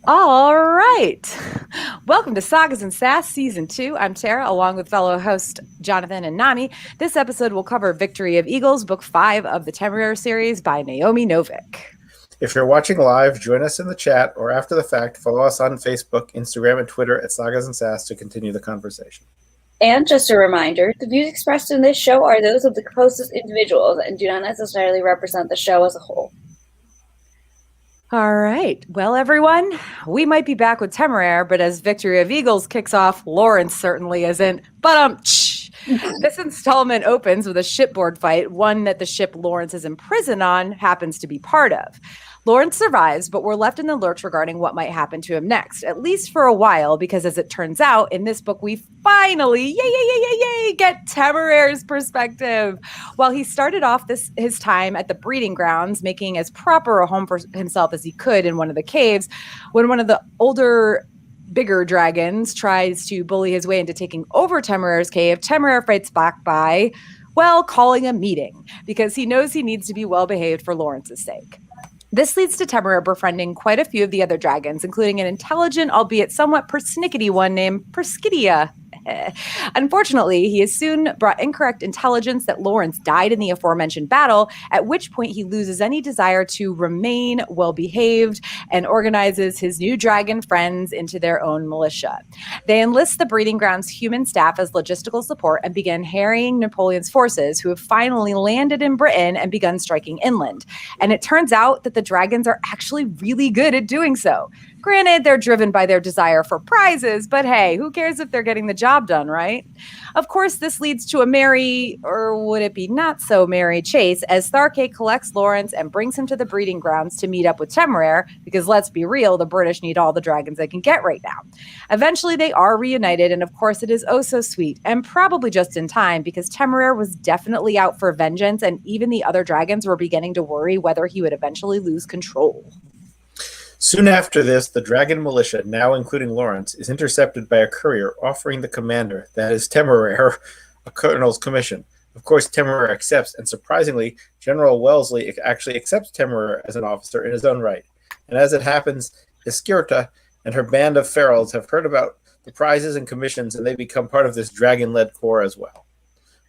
All right. Welcome to Sagas and Sass Season 2. I'm Tara, along with fellow host Jonathan and Nami. This episode will cover Victory of Eagles, Book 5 of the Temeraire series by Naomi Novik. If you're watching live, join us in the chat, or after the fact, follow us on Facebook, Instagram, and Twitter at Sagas and Sass to continue the conversation. And just a reminder, the views expressed in this show are those of the host's individuals and do not necessarily represent the show as a whole. All right. Well, everyone, we might be back with Temeraire, but as Victory of Eagles kicks off, Lawrence certainly isn't. But this installment opens with a shipboard fight, one that the ship Lawrence is imprisoned on happens to be part of. Lawrence survives, but we're left in the lurch regarding what might happen to him next, at least for a while, because as it turns out, in this book, we finally, get Temeraire's perspective. While he started off his time at the breeding grounds, making as proper a home for himself as he could in one of the caves, when one of the bigger dragons tries to bully his way into taking over Temeraire's cave, Temeraire fights back by, calling a meeting, because he knows he needs to be well-behaved for Lawrence's sake. This leads to Temeraire befriending quite a few of the other dragons, including an intelligent, albeit somewhat persnickety one named Perskidia. Unfortunately, he has soon brought incorrect intelligence that Lawrence died in the aforementioned battle, at which point he loses any desire to remain well-behaved and organizes his new dragon friends into their own militia. They enlist the breeding ground's human staff as logistical support and begin harrying Napoleon's forces, who have finally landed in Britain and begun striking inland. And it turns out that the dragons are actually really good at doing so. Granted, they're driven by their desire for prizes, but hey, who cares if they're getting the job done, right? Of course, this leads to a merry, or would it be not so merry, chase as Tharke collects Lawrence and brings him to the breeding grounds to meet up with Temeraire, because let's be real, the British need all the dragons they can get right now. Eventually, they are reunited, and of course, it is oh so sweet, and probably just in time, because Temeraire was definitely out for vengeance, and even the other dragons were beginning to worry whether he would eventually lose control. Soon after this, the dragon militia, now including Lawrence, is intercepted by a courier offering the commander, that is Temeraire, a colonel's commission. Of course, Temeraire accepts, and surprisingly, General Wellesley actually accepts Temeraire as an officer in his own right. And as it happens, Iskirta and her band of ferals have heard about the prizes and commissions, and they become part of this dragon-led corps as well.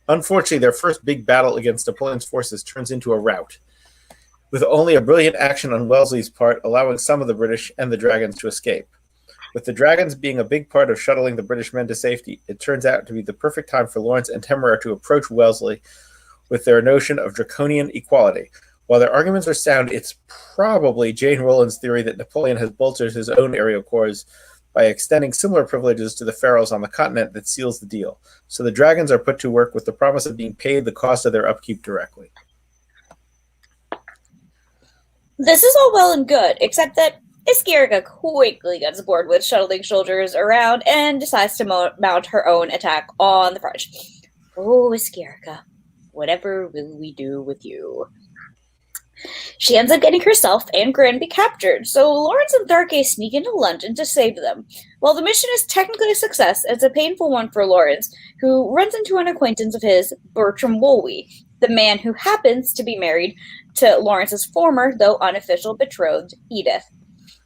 Unfortunately, their first big battle against Napoleon's forces turns into a rout, with only a brilliant action on Wellesley's part allowing some of the British and the dragons to escape. With the dragons being a big part of shuttling the British men to safety, it turns out to be the perfect time for Lawrence and Temeraire to approach Wellesley with their notion of draconian equality. While their arguments are sound, it's probably Jane Rowland's theory that Napoleon has bolstered his own aerial corps by extending similar privileges to the pharaohs on the continent that seals the deal. So the dragons are put to work with the promise of being paid the cost of their upkeep directly. This is all well and good, except that Iskirka quickly gets bored with shuttling soldiers around and decides to mount her own attack on the French. Oh, Iskirka, whatever will we do with you? She ends up getting herself and Granby captured, so Lawrence and Tharke sneak into London to save them. While the mission is technically a success, it's a painful one for Lawrence, who runs into an acquaintance of his, Bertram Woolwey, the man who happens to be married to Lawrence's former, though unofficial, betrothed, Edith.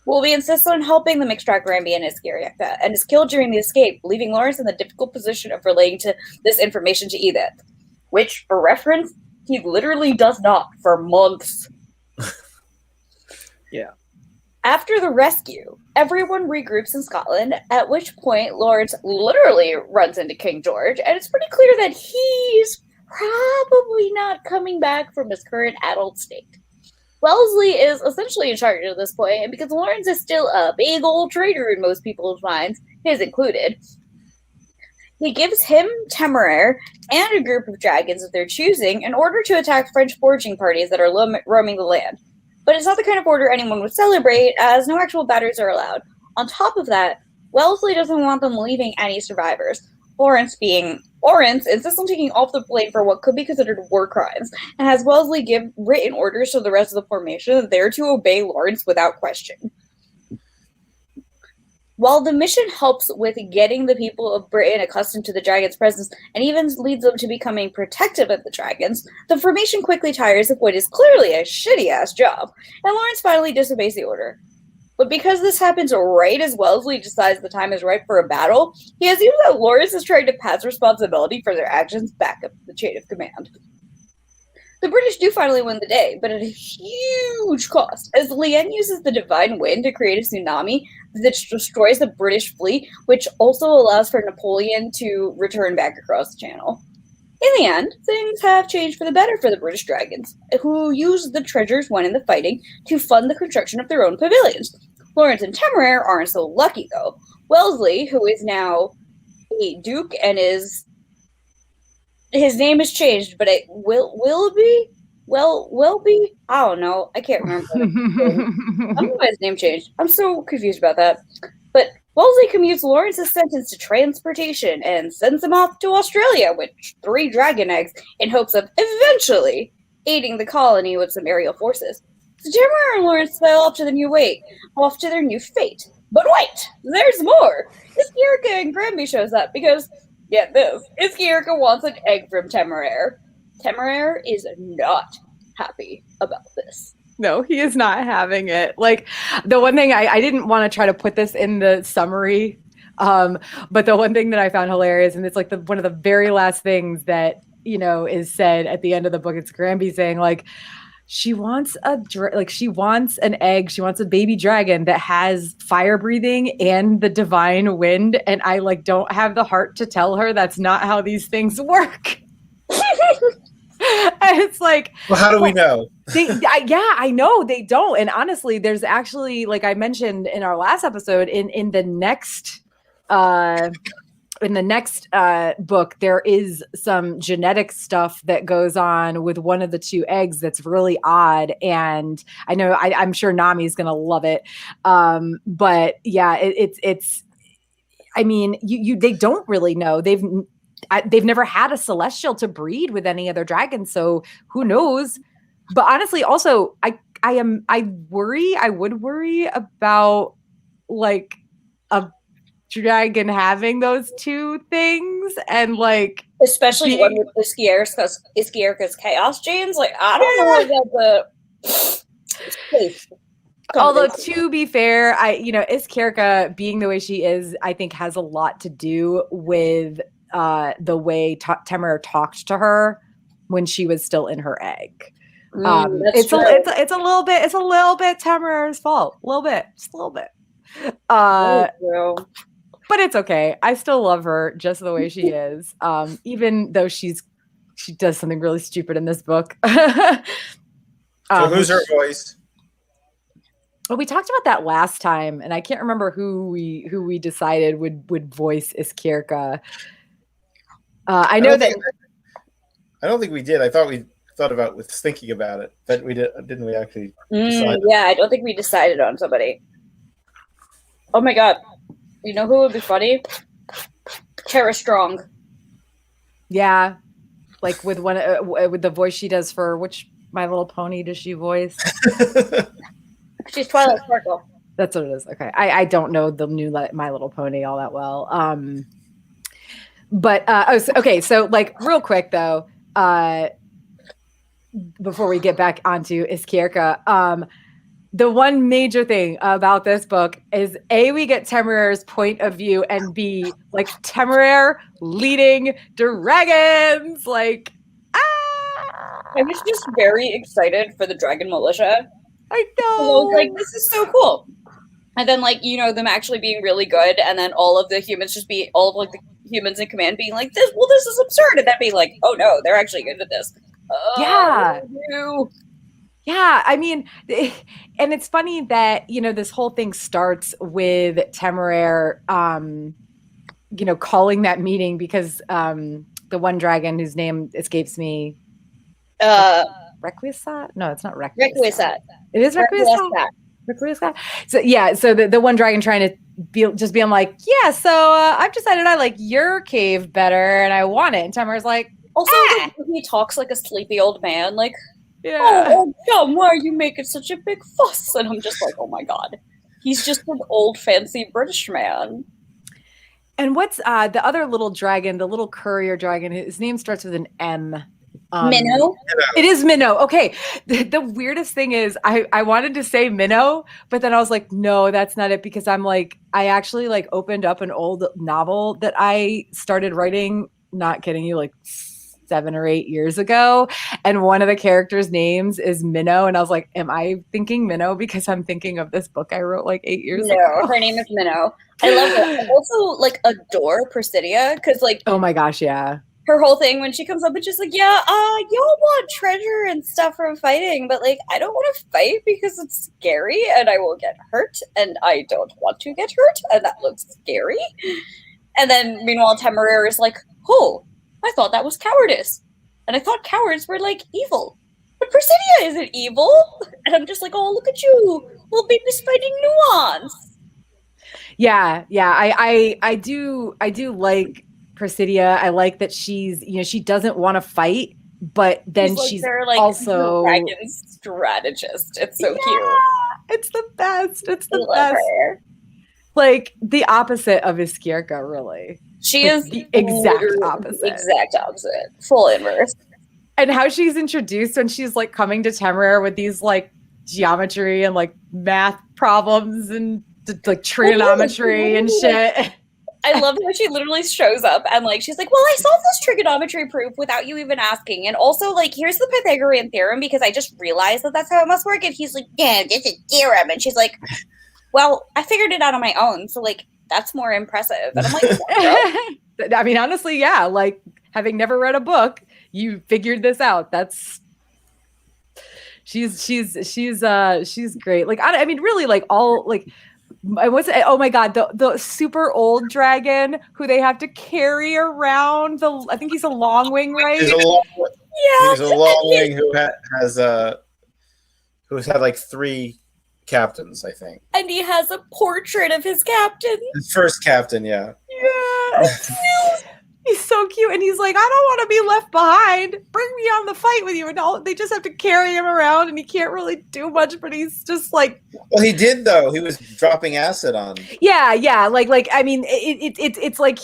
Woolwey insists on helping them extract Granby and Iskirka, and is killed during the escape, leaving Lawrence in the difficult position of relaying this information to Edith. Which, for reference, he literally does not for months. Yeah. After the rescue, everyone regroups in Scotland, at which point Lawrence literally runs into King George, and it's pretty clear that he's probably not coming back from his current adult state. Wellesley is essentially in charge at this point, and because Lawrence is still a big old traitor in most people's minds, his included, he gives him Temeraire and a group of dragons of their choosing in order to attack French foraging parties that are roaming the land. But it's not the kind of order anyone would celebrate, as no actual battles are allowed. On top of that, Wellesley doesn't want them leaving any survivors. Lawrence insists on taking all the blame for what could be considered war crimes, and has Wellesley give written orders to the rest of the formation that they're to obey Lawrence without question. While the mission helps with getting the people of Britain accustomed to the dragon's presence and even leads them to becoming protective of the dragons, the formation quickly tires of what is clearly a shitty-ass job, and Lawrence finally disobeys the order. But because this happens right as Wellesley decides the time is right for a battle, he assumes that Lawrence is trying to pass responsibility for their actions back up the chain of command. The British do finally win the day, but at a huge cost, as Lien uses the divine wind to create a tsunami that destroys the British fleet, which also allows for Napoleon to return back across the channel. In the end, things have changed for the better for the British dragons, who used the treasures won in the fighting to fund the construction of their own pavilions. Lawrence and Temeraire aren't so lucky, though. Wellesley, who is now a duke and his name has changed, but it Willoughby? Welby? I don't know. I can't remember. I don't know why his name changed. I'm so confused about that. But Wellesley commutes Lawrence's sentence to transportation and sends him off to Australia with 3 dragon eggs in hopes of eventually aiding the colony with some aerial forces. So Temeraire and Lawrence sail off to their new fate. But wait, there's more! Iskierka and Granby shows up because, get this, Iskierka wants an egg from Temeraire. Temeraire is not happy about this. No, he is not having it. Like, the one thing I didn't want to try to put this in the summary, but the one thing that I found hilarious, and it's like one of the very last things that, is said at the end of the book, it's Granby saying, like, she wants she wants an egg. She wants a baby dragon that has fire breathing and the divine wind. And I don't have the heart to tell her that's not how these things work. And it's like, well, how do we know? I know they don't. And honestly, there's actually, like I mentioned in our last episode, in the next book, there is some genetic stuff that goes on with one of the 2 eggs that's really odd. And I know I'm sure Nami's going to love it. But yeah, it's, I mean, they don't really know. They've never had a celestial to breed with any other dragons. So who knows? But honestly, also I would worry about like a dragon having those 2 things, and especially one with Iskierka's chaos genes. Like, I don't know about the although to be fair, Iskierka being the way she is, I think has a lot to do with the way Temeraire talked to her when she was still in her egg. It's a little bit Temeraire's fault. Just a little bit. But it's okay. I still love her just the way she is. Even though she does something really stupid in this book. So who's her voice? Well, we talked about that last time, and I can't remember who we decided would voice Iskierka. I don't think we did. I thought we thought about thinking about it, but we didn't we actually decide? Yeah, I don't think we decided on somebody. Oh my god. You know who would be funny? Tara Strong. Yeah. Like with with the voice she does for which My Little Pony does she voice? She's Twilight Sparkle. That's what it is. Okay. I don't know the new My Little Pony all that well. But okay, so real quick though, before we get back onto Iskierka, the one major thing about this book is A, we get Temeraire's point of view, and B, Temeraire leading dragons. I was just very excited for the Dragon Militia. I know. I was like, this is so cool. And then them actually being really good, and then all of the humans the humans in command being like, this is absurd, and then being like, oh no, they're actually good at this. Yeah. No. Yeah, I mean, and it's funny that, this whole thing starts with Temeraire, calling that meeting because the one dragon whose name escapes me. Requiescat? No, it's not Requiescat. It is Requiescat. Requiescat. So yeah, so the one dragon trying to being like, yeah, so I've decided I like your cave better and I want it. And Temeraire's like, also he talks like a sleepy old man, yeah. Oh, Tom, why are you making such a big fuss? And I'm just like, oh my god. He's just an old fancy British man. And what's the other little dragon, the little courier dragon, his name starts with an M. Minnow? It is Minnow. Okay. The weirdest thing is I wanted to say Minnow, but then I was like, no, that's not it, because I'm like, I actually like opened up an old novel that I started writing, not kidding you, like 7 or 8 years ago. And one of the characters' names is Minnow. And I was like, am I thinking Minnow because I'm thinking of this book I wrote like 8 years ago? No, her name is Minnow. I love her. I also like adore Presidia because like Oh my gosh, yeah. her whole thing when she comes up, it's just like, yeah, y'all want treasure and stuff from fighting, but like I don't want to fight because it's scary and I will get hurt and I don't want to get hurt and that looks scary. And then meanwhile Temeraire is like, oh, I thought that was cowardice. And I thought cowards were like evil. But Presidia isn't evil. And I'm just like, oh, look at you. Little baby's fighting nuance. Yeah. I do like Presidia. I like that she's, she doesn't want to fight, but then she's like also dragon strategist. It's so cute. It's the best. It's the best. Her. Like the opposite of Iskierka, really. She is the exact opposite. Exact opposite. Full inverse. And how she's introduced when she's like coming to Temeraire with these like geometry and like math problems and like trigonometry and shit. I love how she literally shows up and like she's like, well, I solved this trigonometry proof without you even asking. And also like, here's the Pythagorean theorem because I just realized that that's how it must work. And he's like, yeah, this is theorem. And she's like, well, I figured it out on my own. So like, that's more impressive. And I'm like, I mean, honestly, yeah. Like having never read a book, you figured this out. That's she's great. Like, I mean, really like all like, oh my god, the super old dragon who they have to carry around. I think he's a long wing, right? He's a long wing who's had like 3 captains, I think. And he has a portrait of his captain. His first captain, yeah. Yeah. He's so cute. And he's like, I don't want to be left behind. Bring me on the fight with you. And they just have to carry him around and he can't really do much, but he's just like. Well, he did though. He was dropping acid on. Yeah. Like, I mean, it's like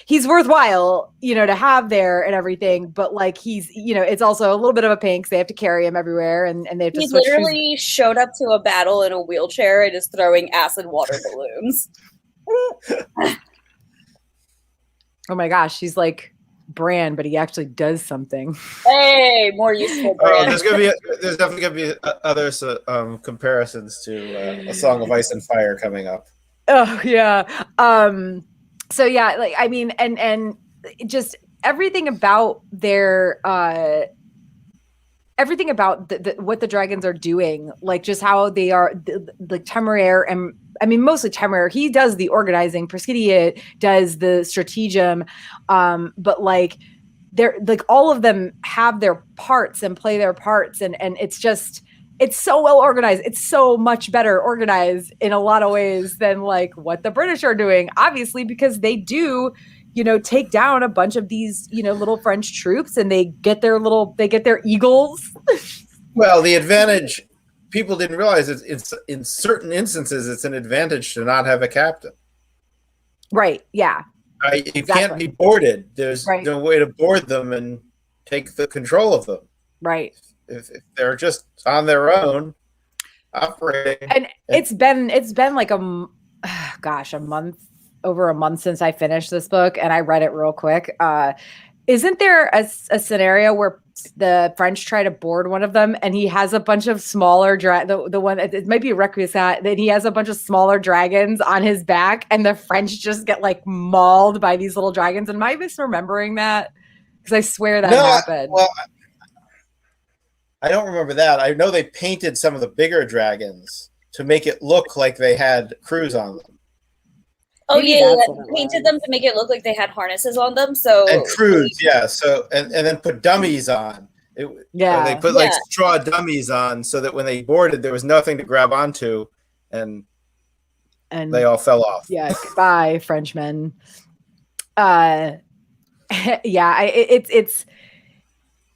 he's worthwhile, to have there and everything, but like he's, it's also a little bit of a pain because they have to carry him everywhere and they have to switch. He literally showed up to a battle in a wheelchair and is throwing acid water balloons. Oh my gosh, he's like Bran, but he actually does something. Hey, more useful Bran. There's definitely gonna be other comparisons to A Song of Ice and Fire coming up. Oh yeah. So yeah, like I mean, and just everything about their everything about what the dragons are doing, like just how they are, like Temeraire, and I mean mostly Temeraire. He does the organizing. Presidia does the stratagem, but like they're like all of them have their parts and play their parts, and it's just. It's so well organized. It's so much better organized in a lot of ways than like what the British are doing, obviously, because they do, take down a bunch of these, little French troops and they get their eagles. Well, the advantage people didn't realize it's in certain instances, it's an advantage to not have a captain. Right. Yeah. You can't be boarded. There's no way to board them and take the control of them. Right. If they're just on their own operating. And it's been like over a month since I finished this book and I read it real quick. Isn't there a scenario where the French try to board one of them and he has a bunch of smaller the one, it might be Requiescat, that he has a bunch of smaller dragons on his back and the French just get like mauled by these little dragons? And am I misremembering that? Because I swear that happened. I don't remember that. I know they painted some of the bigger dragons to make it look like they had crews on them. Oh yeah, painted them to make it look like they had harnesses on them. So and crews, yeah. So and then put dummies on. They put like straw dummies on so that when they boarded, there was nothing to grab onto, and they all fell off. Yeah, goodbye, Frenchmen. It's.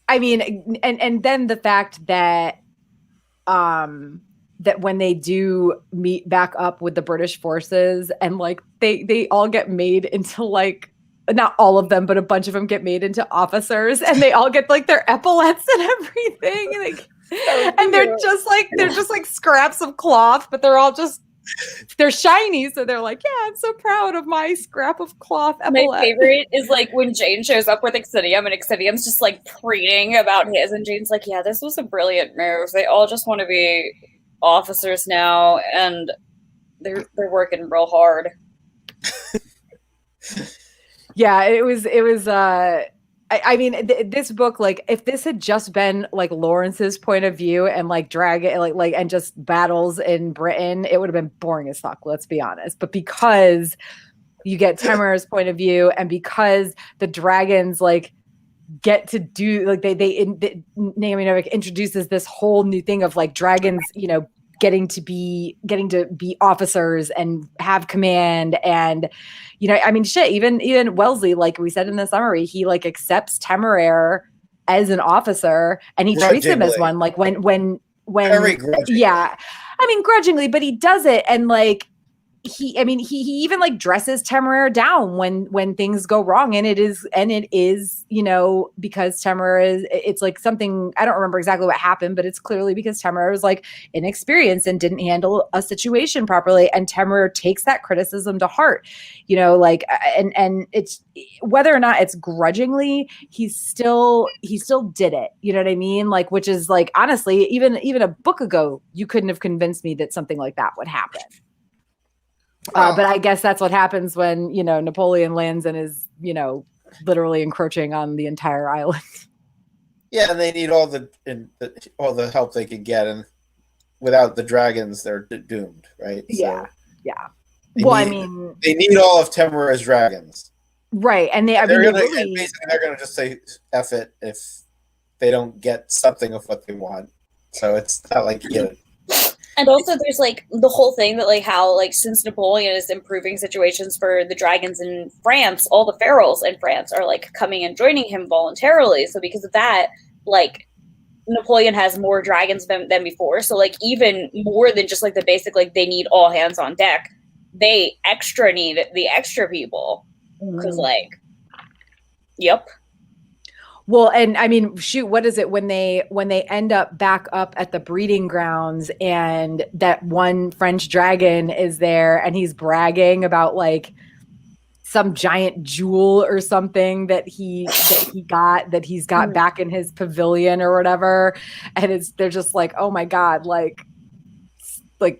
I mean, and then the fact that that when they do meet back up with the British forces and like they all get made into like not all of them, but a bunch of them get made into officers, and they all get like their epaulets and everything. And they're just like scraps of cloth, but they're shiny, so they're like, yeah, I'm so proud of my scrap of cloth epaulet. My favorite is like when Jane shows up with Excidium, and Excidium's just like preening about his, and Jane's like, yeah, this was a brilliant move. They all just want to be officers now, and they're working real hard. Yeah, it was I mean, this book, like, if this had just been like Lawrence's point of view and like dragon, like, and just battles in Britain, it would have been boring as fuck. Let's be honest. But because you get Temeraire's point of view, and because the dragons like get to do like Naomi Novik introduces this whole new thing of like dragons, you know, getting to be officers and have command. And you know, I mean, shit, even Wellesley, like we said in the summary, he like accepts Temeraire as an officer, and he treats him as one. Like when very grudgingly. Yeah, I mean grudgingly, but he does it, and like he even like dresses Temeraire down when things go wrong, and it is, you know, because Temeraire it's like something, I don't remember exactly what happened, but it's clearly because Temeraire was like inexperienced and didn't handle a situation properly, and Temeraire takes that criticism to heart, you know, like, and it's whether or not it's grudgingly, he still did it, you know what I mean, like, which is like, honestly, even a book ago you couldn't have convinced me that something like that would happen. But I guess that's what happens when, you know, Napoleon lands and is, you know, literally encroaching on the entire island. Yeah, and they need all the help they can get, and without the dragons, they're doomed, right? Yeah, so yeah. They need all of Temeraire's dragons, right? And basically they're gonna just say F it if they don't get something of what they want. So it's not like And also there's like the whole thing that like how like since Napoleon is improving situations for the dragons in France, all the pharaohs in France are like coming and joining him voluntarily. So because of that, like Napoleon has more dragons than before. So like even more than just like the basic, like they need all hands on deck, they extra need the extra people. Because like, yep. Well, and I mean, shoot, what is it when they end up back up at the breeding grounds, and that one French dragon is there, and he's bragging about like some giant jewel or something that he's got back in his pavilion or whatever, and they're just like, oh my god, like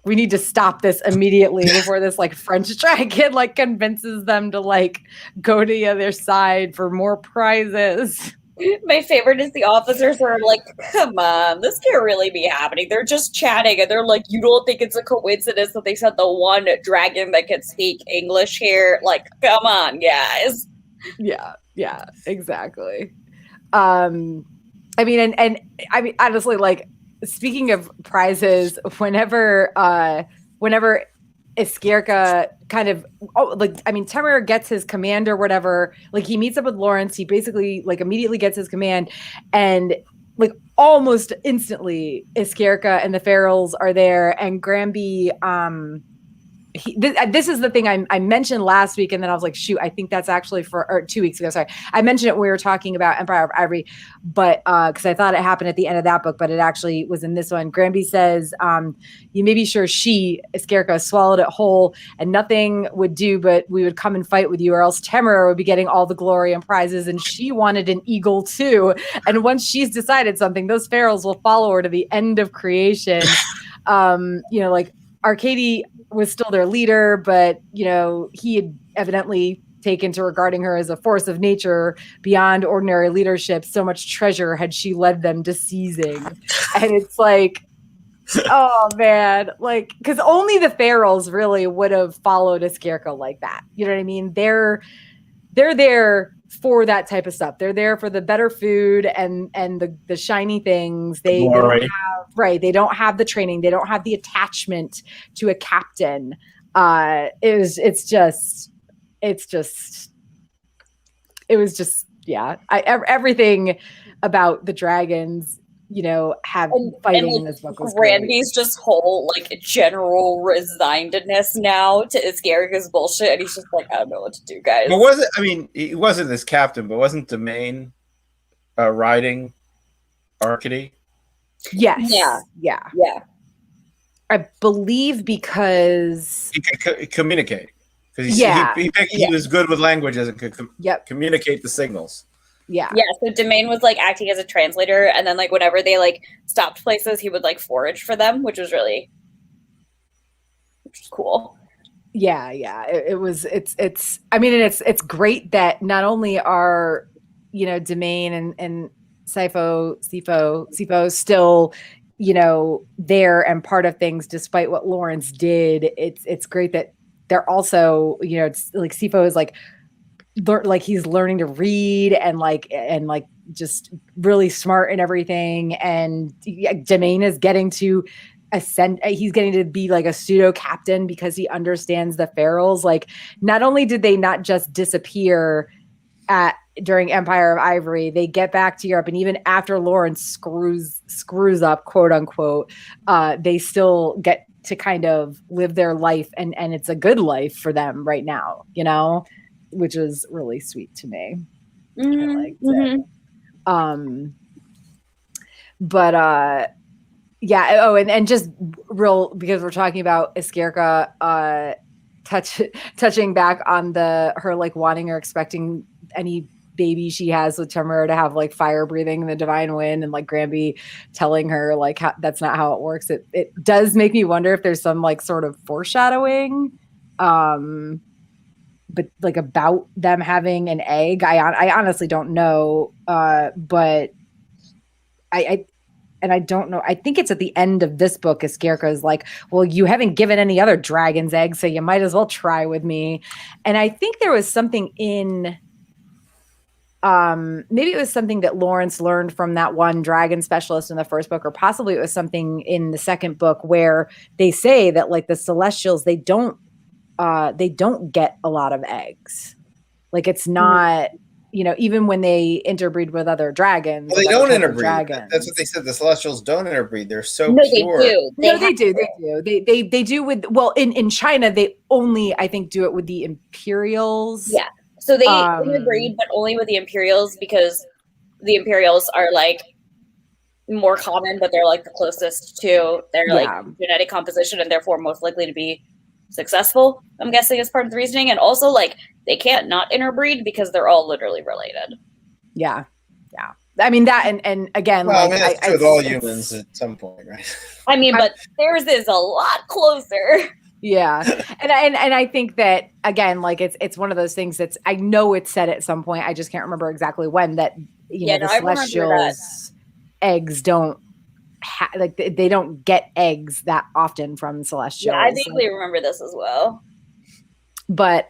we need to stop this immediately before this like French dragon like convinces them to like go to the other side for more prizes. My favorite is the officers are like, come on, this can't really be happening. They're just chatting, and they're like, you don't think it's a coincidence that they sent the one dragon that can speak English here? Like, come on, guys. Yeah, exactly. I mean, and I mean, honestly, like, speaking of prizes, whenever Esquerca kind of, Temeraire gets his command or whatever, like he meets up with Lawrence, he basically like immediately gets his command, and like almost instantly Esquerca and the Ferals are there, and Granby, this is the thing I mentioned last week, and then I was like, shoot, I think that's actually or 2 weeks ago. Sorry. I mentioned it when we were talking about Empire of Ivory, but because I thought it happened at the end of that book, but it actually was in this one. Granby says, you may be sure Esquerca, swallowed it whole, and nothing would do but we would come and fight with you, or else Temeraire would be getting all the glory and prizes, and she wanted an eagle too. And once she's decided something, those Ferals will follow her to the end of creation. You know, like Arcady was still their leader, but you know, he had evidently taken to regarding her as a force of nature beyond ordinary leadership. So much treasure had she led them to seizing. And it's like, oh man, like, because only the Ferals really would have followed Esquerca like that. You know what I mean? They're there for that type of stuff. They're there for the better food and the shiny things. They don't have the training. They don't have the attachment to a captain. It was just everything about the dragons have And fighting like, in this book was great. Granby's just whole like general resignedness now to Iskarika's bullshit, and he's just like, I don't know what to do, guys. But was it? I mean, he wasn't this captain, but wasn't Domain riding Arcady? Yes. Yeah. I believe because He could communicate. Because he was good with languages and could communicate the signals. Yeah. So Domain was like acting as a translator, and then like whenever they like stopped places, he would like forage for them, which was cool. Yeah. It's I mean, and it's great that not only are, Domain and Sifo still, there and part of things despite what Lawrence did. It's great that they're also, it's like Sifo is like he's learning to read and just really smart and everything. And Domain is getting to ascend. He's getting to be like a pseudo captain because he understands the ferals. Like, not only did they not just disappear during Empire of Ivory, they get back to Europe, and even after Lawrence screws up, quote unquote, they still get to kind of live their life, and it's a good life for them right now, which is really sweet to me. I liked it. But yeah. Oh, and just real, because we're talking about Iskerka touching back on her like wanting or expecting any baby she has with Temeraire to have like fire breathing in the divine wind, and like Granby telling her like that's not how it works. It does make me wonder if there's some like sort of foreshadowing, but like about them having an egg. I honestly don't know, but I don't know. I think it's at the end of this book, Iskerka is like, well, you haven't given any other dragon's eggs, so you might as well try with me. And I think there was something in, maybe it was something that Lawrence learned from that one dragon specialist in the first book, or possibly it was something in the second book where they say that like the Celestials, they don't get a lot of eggs. Like, it's not, even when they interbreed with other dragons. Well, they don't interbreed. That's what they said. The Celestials don't interbreed. They're so pure. They do. They do with, well, in China, they only, I think, do it with the Imperials. Yeah. So they interbreed, but only with the Imperials, because the Imperials are like more common, but they're like the closest to their like genetic composition, and therefore most likely to be successful, I'm guessing, is part of the reasoning. And also, like, they can't not interbreed because they're all literally related. Yeah. I mean, that, and again, well, like, I mean, that's true with all humans at some point, right? I mean, but theirs is a lot closer. Yeah. And I think that, again, like, it's one of those things that's, I know it's said at some point, I just can't remember exactly when, that, the Celestials' eggs don't, like, they don't get eggs that often from Celestials. Yeah, I vaguely remember this as well. But,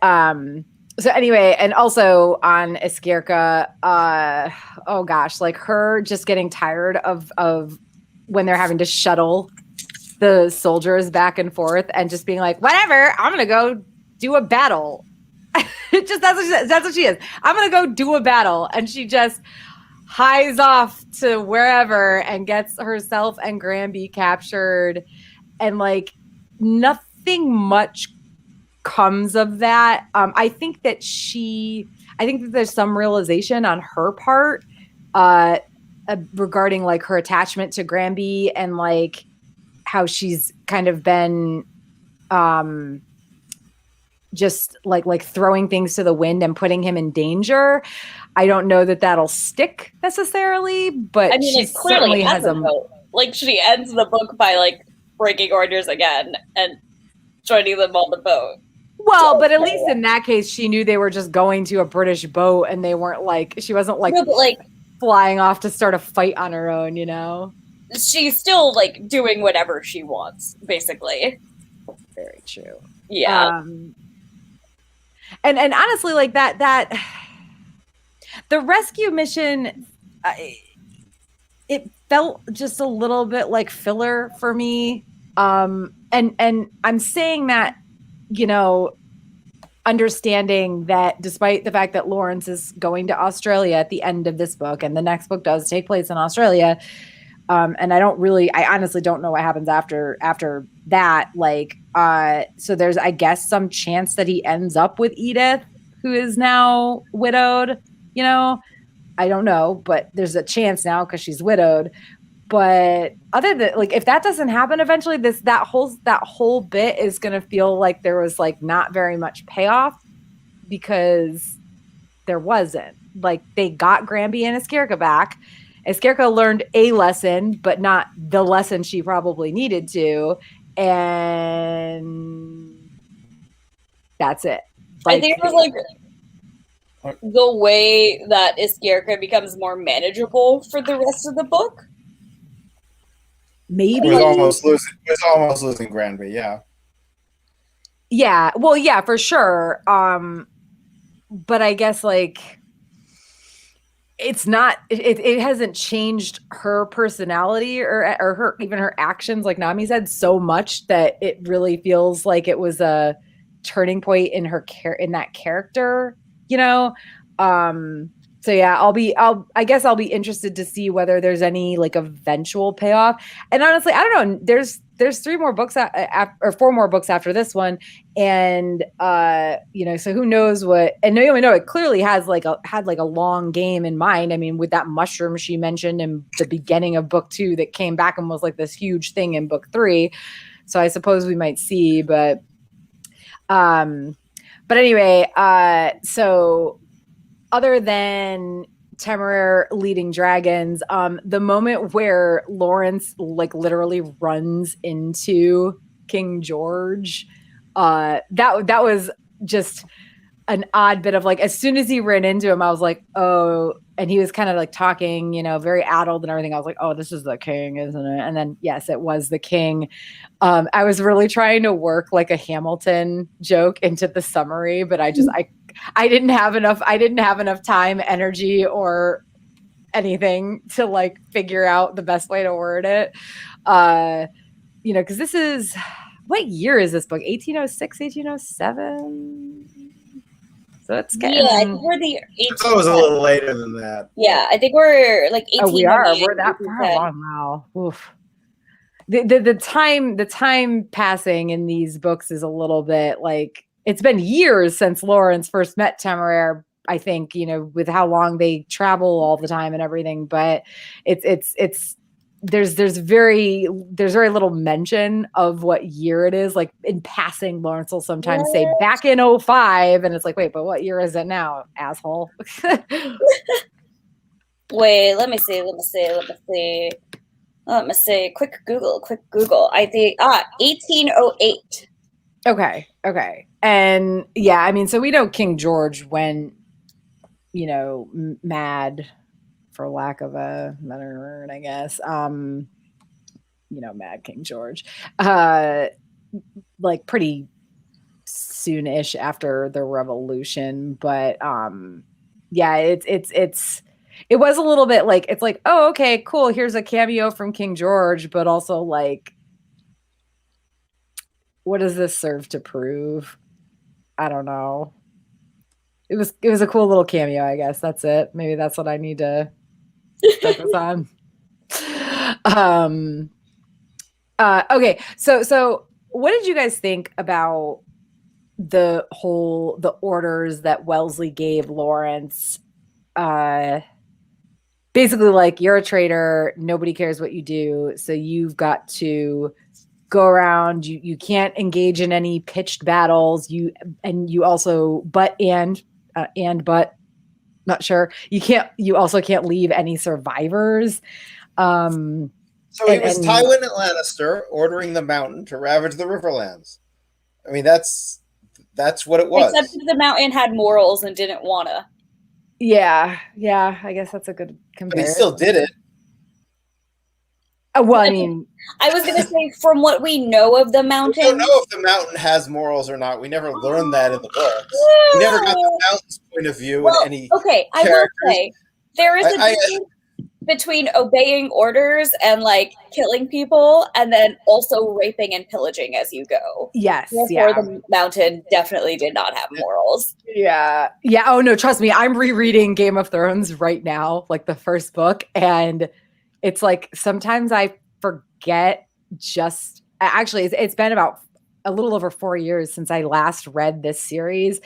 so anyway, and also on Iskerka, oh gosh, like her just getting tired of when they're having to shuttle the soldiers back and forth and just being like, whatever, I'm going to go do a battle. Just that's what she is. I'm going to go do a battle. And she just hies off to wherever and gets herself and Granby captured. And like nothing much comes of that. I think that there's some realization on her part regarding like her attachment to Granby and like how she's kind of been just like throwing things to the wind and putting him in danger. I don't know that that'll stick necessarily, but I mean, she it clearly has a note. Like, she ends the book by like breaking orders again and joining them on the boat. Well, but at least in that case, she knew they were just going to a British boat, and they weren't like, she wasn't like, flying off to start a fight on her own, She's still like doing whatever she wants, basically. Very true. Yeah. And honestly, like that the rescue mission, it felt just a little bit like filler for me. And I'm saying that, understanding that despite the fact that Lawrence is going to Australia at the end of this book, and the next book does take place in Australia, And I honestly don't know what happens after that. Like, so there's, I guess, some chance that he ends up with Edith, who is now widowed, you know, I don't know, but there's a chance now because she's widowed. But other than, like, if that doesn't happen eventually, that whole bit is going to feel like there was like not very much payoff, because there wasn't. Like, they got Granby and Eskerka back. Eskerka learned a lesson, but not the lesson she probably needed to. And that's it. I think it was like the way that Eskerka becomes more manageable for the rest of the book. Maybe. It was almost losing Granby, yeah. Yeah, well, yeah, for sure. But I guess, like, it's not, it hasn't changed her personality or her, even her actions, like Nami said, so much that it really feels like it was a turning point in her in that character, you know? So yeah, I guess I'll be interested to see whether there's any like eventual payoff. And honestly, I don't know. There's 3 more books or 4 more books after this one, and you know, so who knows what? And Naomi Novik clearly had like a long game in mind. I mean, with that mushroom she mentioned in the beginning of book 2 that came back and was like this huge thing in book 3. So I suppose we might see, but anyway, so. Other than Temeraire leading dragons, the moment where Lawrence like literally runs into King George, that was just an odd bit of like, as soon as he ran into him, I was like, oh, and he was kind of like talking, you know, very addled and everything. I was like, oh, this is the king, isn't it? And then yes, it was the king. I was really trying to work like a Hamilton joke into the summary, but I didn't have enough time, energy, or anything to like figure out the best way to word it. You know, because this is, what year is this book? 1806, 1807? So it's getting. Yeah, I think we're the. I thought it was a little later than that. Yeah, I think we're like 18. Oh, we are. We're that far along now. Oof. The time passing in these books is a little bit like, it's been years since Lawrence first met Temeraire, I think, you know, with how long they travel all the time and everything, but there's very little mention of what year it is. Like in passing, Lawrence will sometimes say back in 05, and it's like, wait, but what year is it now, asshole? Wait, let me see. Quick Google. I think 1808. Okay. And yeah, I mean, so we know King George went, you know, mad, for lack of a better word, I guess. You know, mad King George. Like pretty soon-ish after the revolution, but yeah, it was a little bit like, it's like, oh, okay, cool, here's a cameo from King George, but also like, what does this serve to prove? I don't know. It was a cool little cameo, I guess. That's it. Maybe that's what I need to focus on. Okay, so what did you guys think about the orders that Wellesley gave Lawrence? Basically, like, you're a traitor, nobody cares what you do, so you've got to go around, you can't engage in any pitched battles, you also not sure, you also can't leave any survivors. So it was Tywin Lannister ordering the Mountain to ravage the Riverlands. I mean, that's what it was. Except the Mountain had morals and didn't wanna. Yeah, I guess that's a good comparison. But he still did it. Well, I mean, I was going to say, from what we know of the Mountain, we don't know if the Mountain has morals or not. We never learned that in the books. We never got the Mountain's point of view in any. Okay, I will say there is a difference between obeying orders and like killing people, and then also raping and pillaging as you go. Yes, Therefore, the Mountain definitely did not have morals. Yeah. Oh no, trust me, I'm rereading Game of Thrones right now, like the first book, and it's like sometimes I forget just actually it's been about a little over 4 years since I last read this series.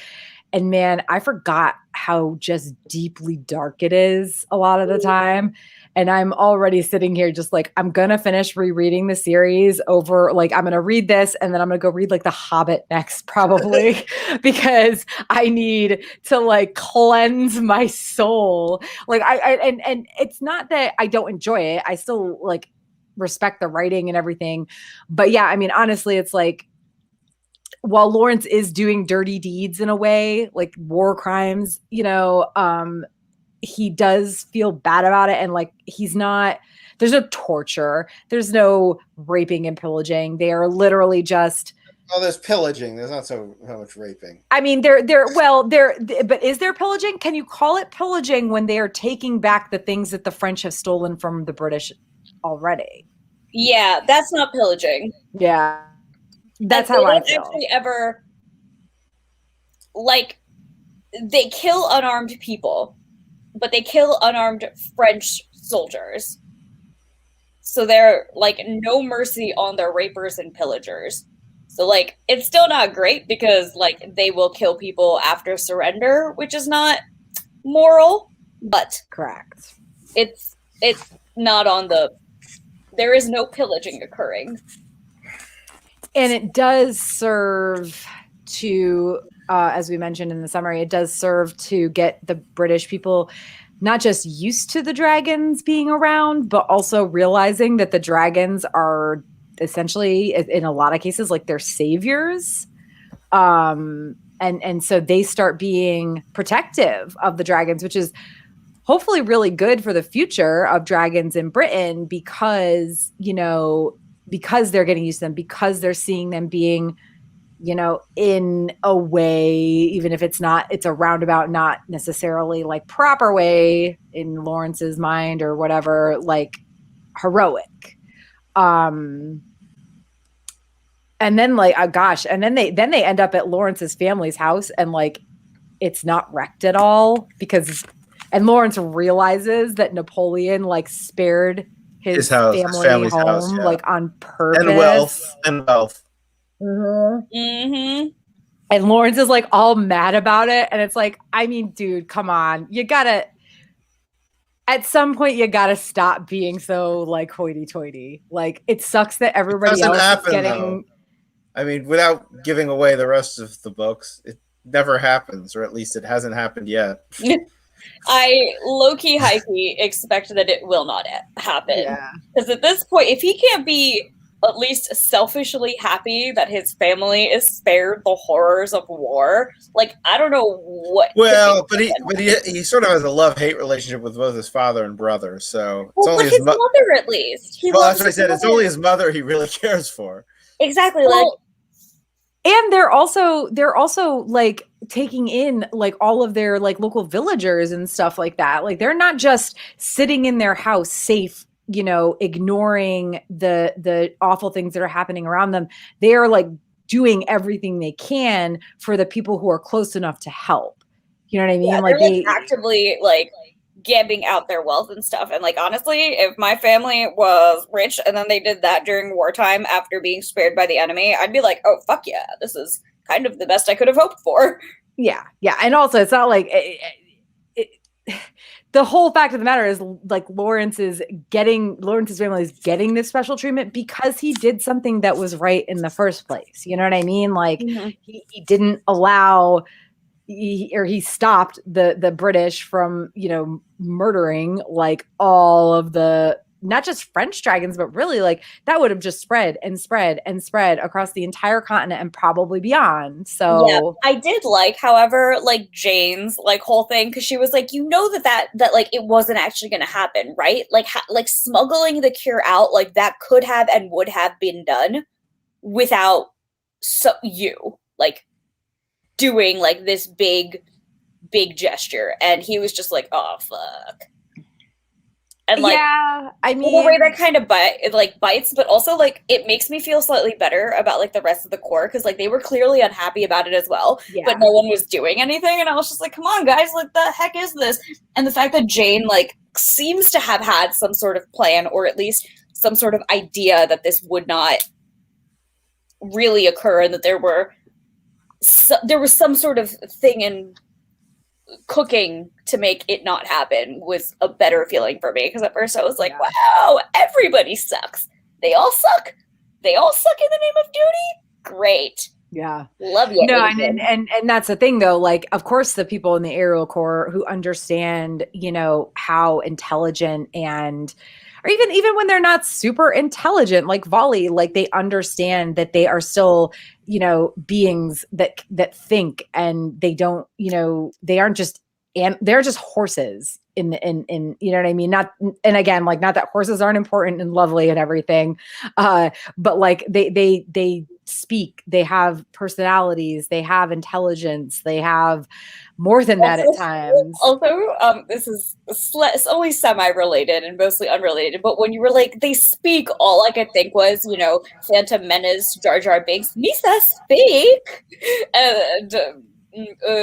And man, I forgot how just deeply dark it is a lot of the time. And I'm already sitting here just like, I'm going to finish rereading the series over. Like, I'm going to read this and then I'm going to go read like The Hobbit next, probably, because I need to like cleanse my soul. Like, and it's not that I don't enjoy it. I still like respect the writing and everything. But yeah, I mean, honestly, it's like, while Lawrence is doing dirty deeds in a way, like war crimes, he does feel bad about it. And like, there's no torture. There's no raping and pillaging. They are literally just. Oh, there's pillaging. There's not so much raping. I mean, but is there pillaging? Can you call it pillaging when they are taking back the things that the French have stolen from the British already? Yeah, that's not pillaging. Yeah. That's how I feel. Actually ever, like, they kill unarmed people, but they kill unarmed French soldiers. So they're, like, no mercy on their rapers and pillagers. So, like, it's still not great because, like, they will kill people after surrender, which is not moral, but correct. It's not on there is no pillaging occurring. And it does serve to, as we mentioned in the summary, it does serve to get the British people not just used to the dragons being around, but also realizing that the dragons are essentially, in a lot of cases, like their saviors. And so they start being protective of the dragons, which is hopefully really good for the future of dragons in Britain because, because they're getting used to them, because they're seeing them being, in a way, even if it's a roundabout, not necessarily like proper way in Lawrence's mind or whatever, like heroic. And then like, and then they end up at Lawrence's family's house and like, it's not wrecked at all and Lawrence realizes that Napoleon like spared his family's home, house, yeah. Like on purpose. And wealth. Mm-hmm. Mm-hmm. And Lawrence is like all mad about it. And it's like, I mean, dude, come on. At some point, you gotta stop being so like hoity-toity. Like, it sucks that everybody else is getting. Though. I mean, without giving away the rest of the books, it never happens, or at least it hasn't happened yet. I low-key, high-key expect that it will not happen. Yeah. Because at this point, if he can't be at least selfishly happy that his family is spared the horrors of war, like, I don't know what. Well, but he sort of has a love-hate relationship with both his father and brother, so it's only his mother at least. That's what I said. It's only his mother he really cares for. Exactly. And they're also like taking in like all of their like local villagers and stuff like that. Like, they're not just sitting in their house safe, ignoring the awful things that are happening around them. They are like doing everything they can for the people who are close enough to help. You know what I mean? Yeah, like they actively like gabbing out their wealth and stuff. And like, honestly, if my family was rich and then they did that during wartime after being spared by the enemy, I'd be like, oh, fuck yeah, this is kind of the best I could have hoped for. Yeah. Yeah. And also it's not like the whole fact of the matter is like Lawrence's family is getting this special treatment because he did something that was right in the first place. You know what I mean? Like, mm-hmm. he didn't allow he stopped the British from, murdering like all of the, not just French dragons, but really like that would have just spread and spread and spread across the entire continent and probably beyond. So yeah, I did like, however, like Jane's like whole thing, because she was like, that like it wasn't actually going to happen, right? Like like smuggling the cure out, like that could have and would have been done without you like doing like this big gesture. And he was just like, oh fuck. And like, yeah, I mean, the way that kind of bites, but also like it makes me feel slightly better about like the rest of the Corps, because like they were clearly unhappy about it as well, yeah. But no one was doing anything, and I was just like, come on guys, like the heck is this? And the fact that Jane like seems to have had some sort of plan, or at least some sort of idea that this would not really occur, and that there was some sort of thing in cooking to make it not happen, was a better feeling for me. Because at first I was like, wow, everybody sucks. They all suck. They all suck in the name of duty. Great. Yeah. Love you. No, and that's the thing though, like, of course the people in the Aerial Corps who understand, you know, how intelligent, and or even when they're not super intelligent, like Volley, like they understand that they are still, you know, beings that think, and they don't, you know, they aren't just, and they're just horses in you know what I mean? Not, and again, like, not that horses aren't important and lovely and everything, but like they speak, they have personalities, they have intelligence, they have more than that at times. Also, this is only semi-related and mostly unrelated, but when you were like, they speak, all I could think was, you know, Phantom Menace, Jar Jar Binks, Misa speak, and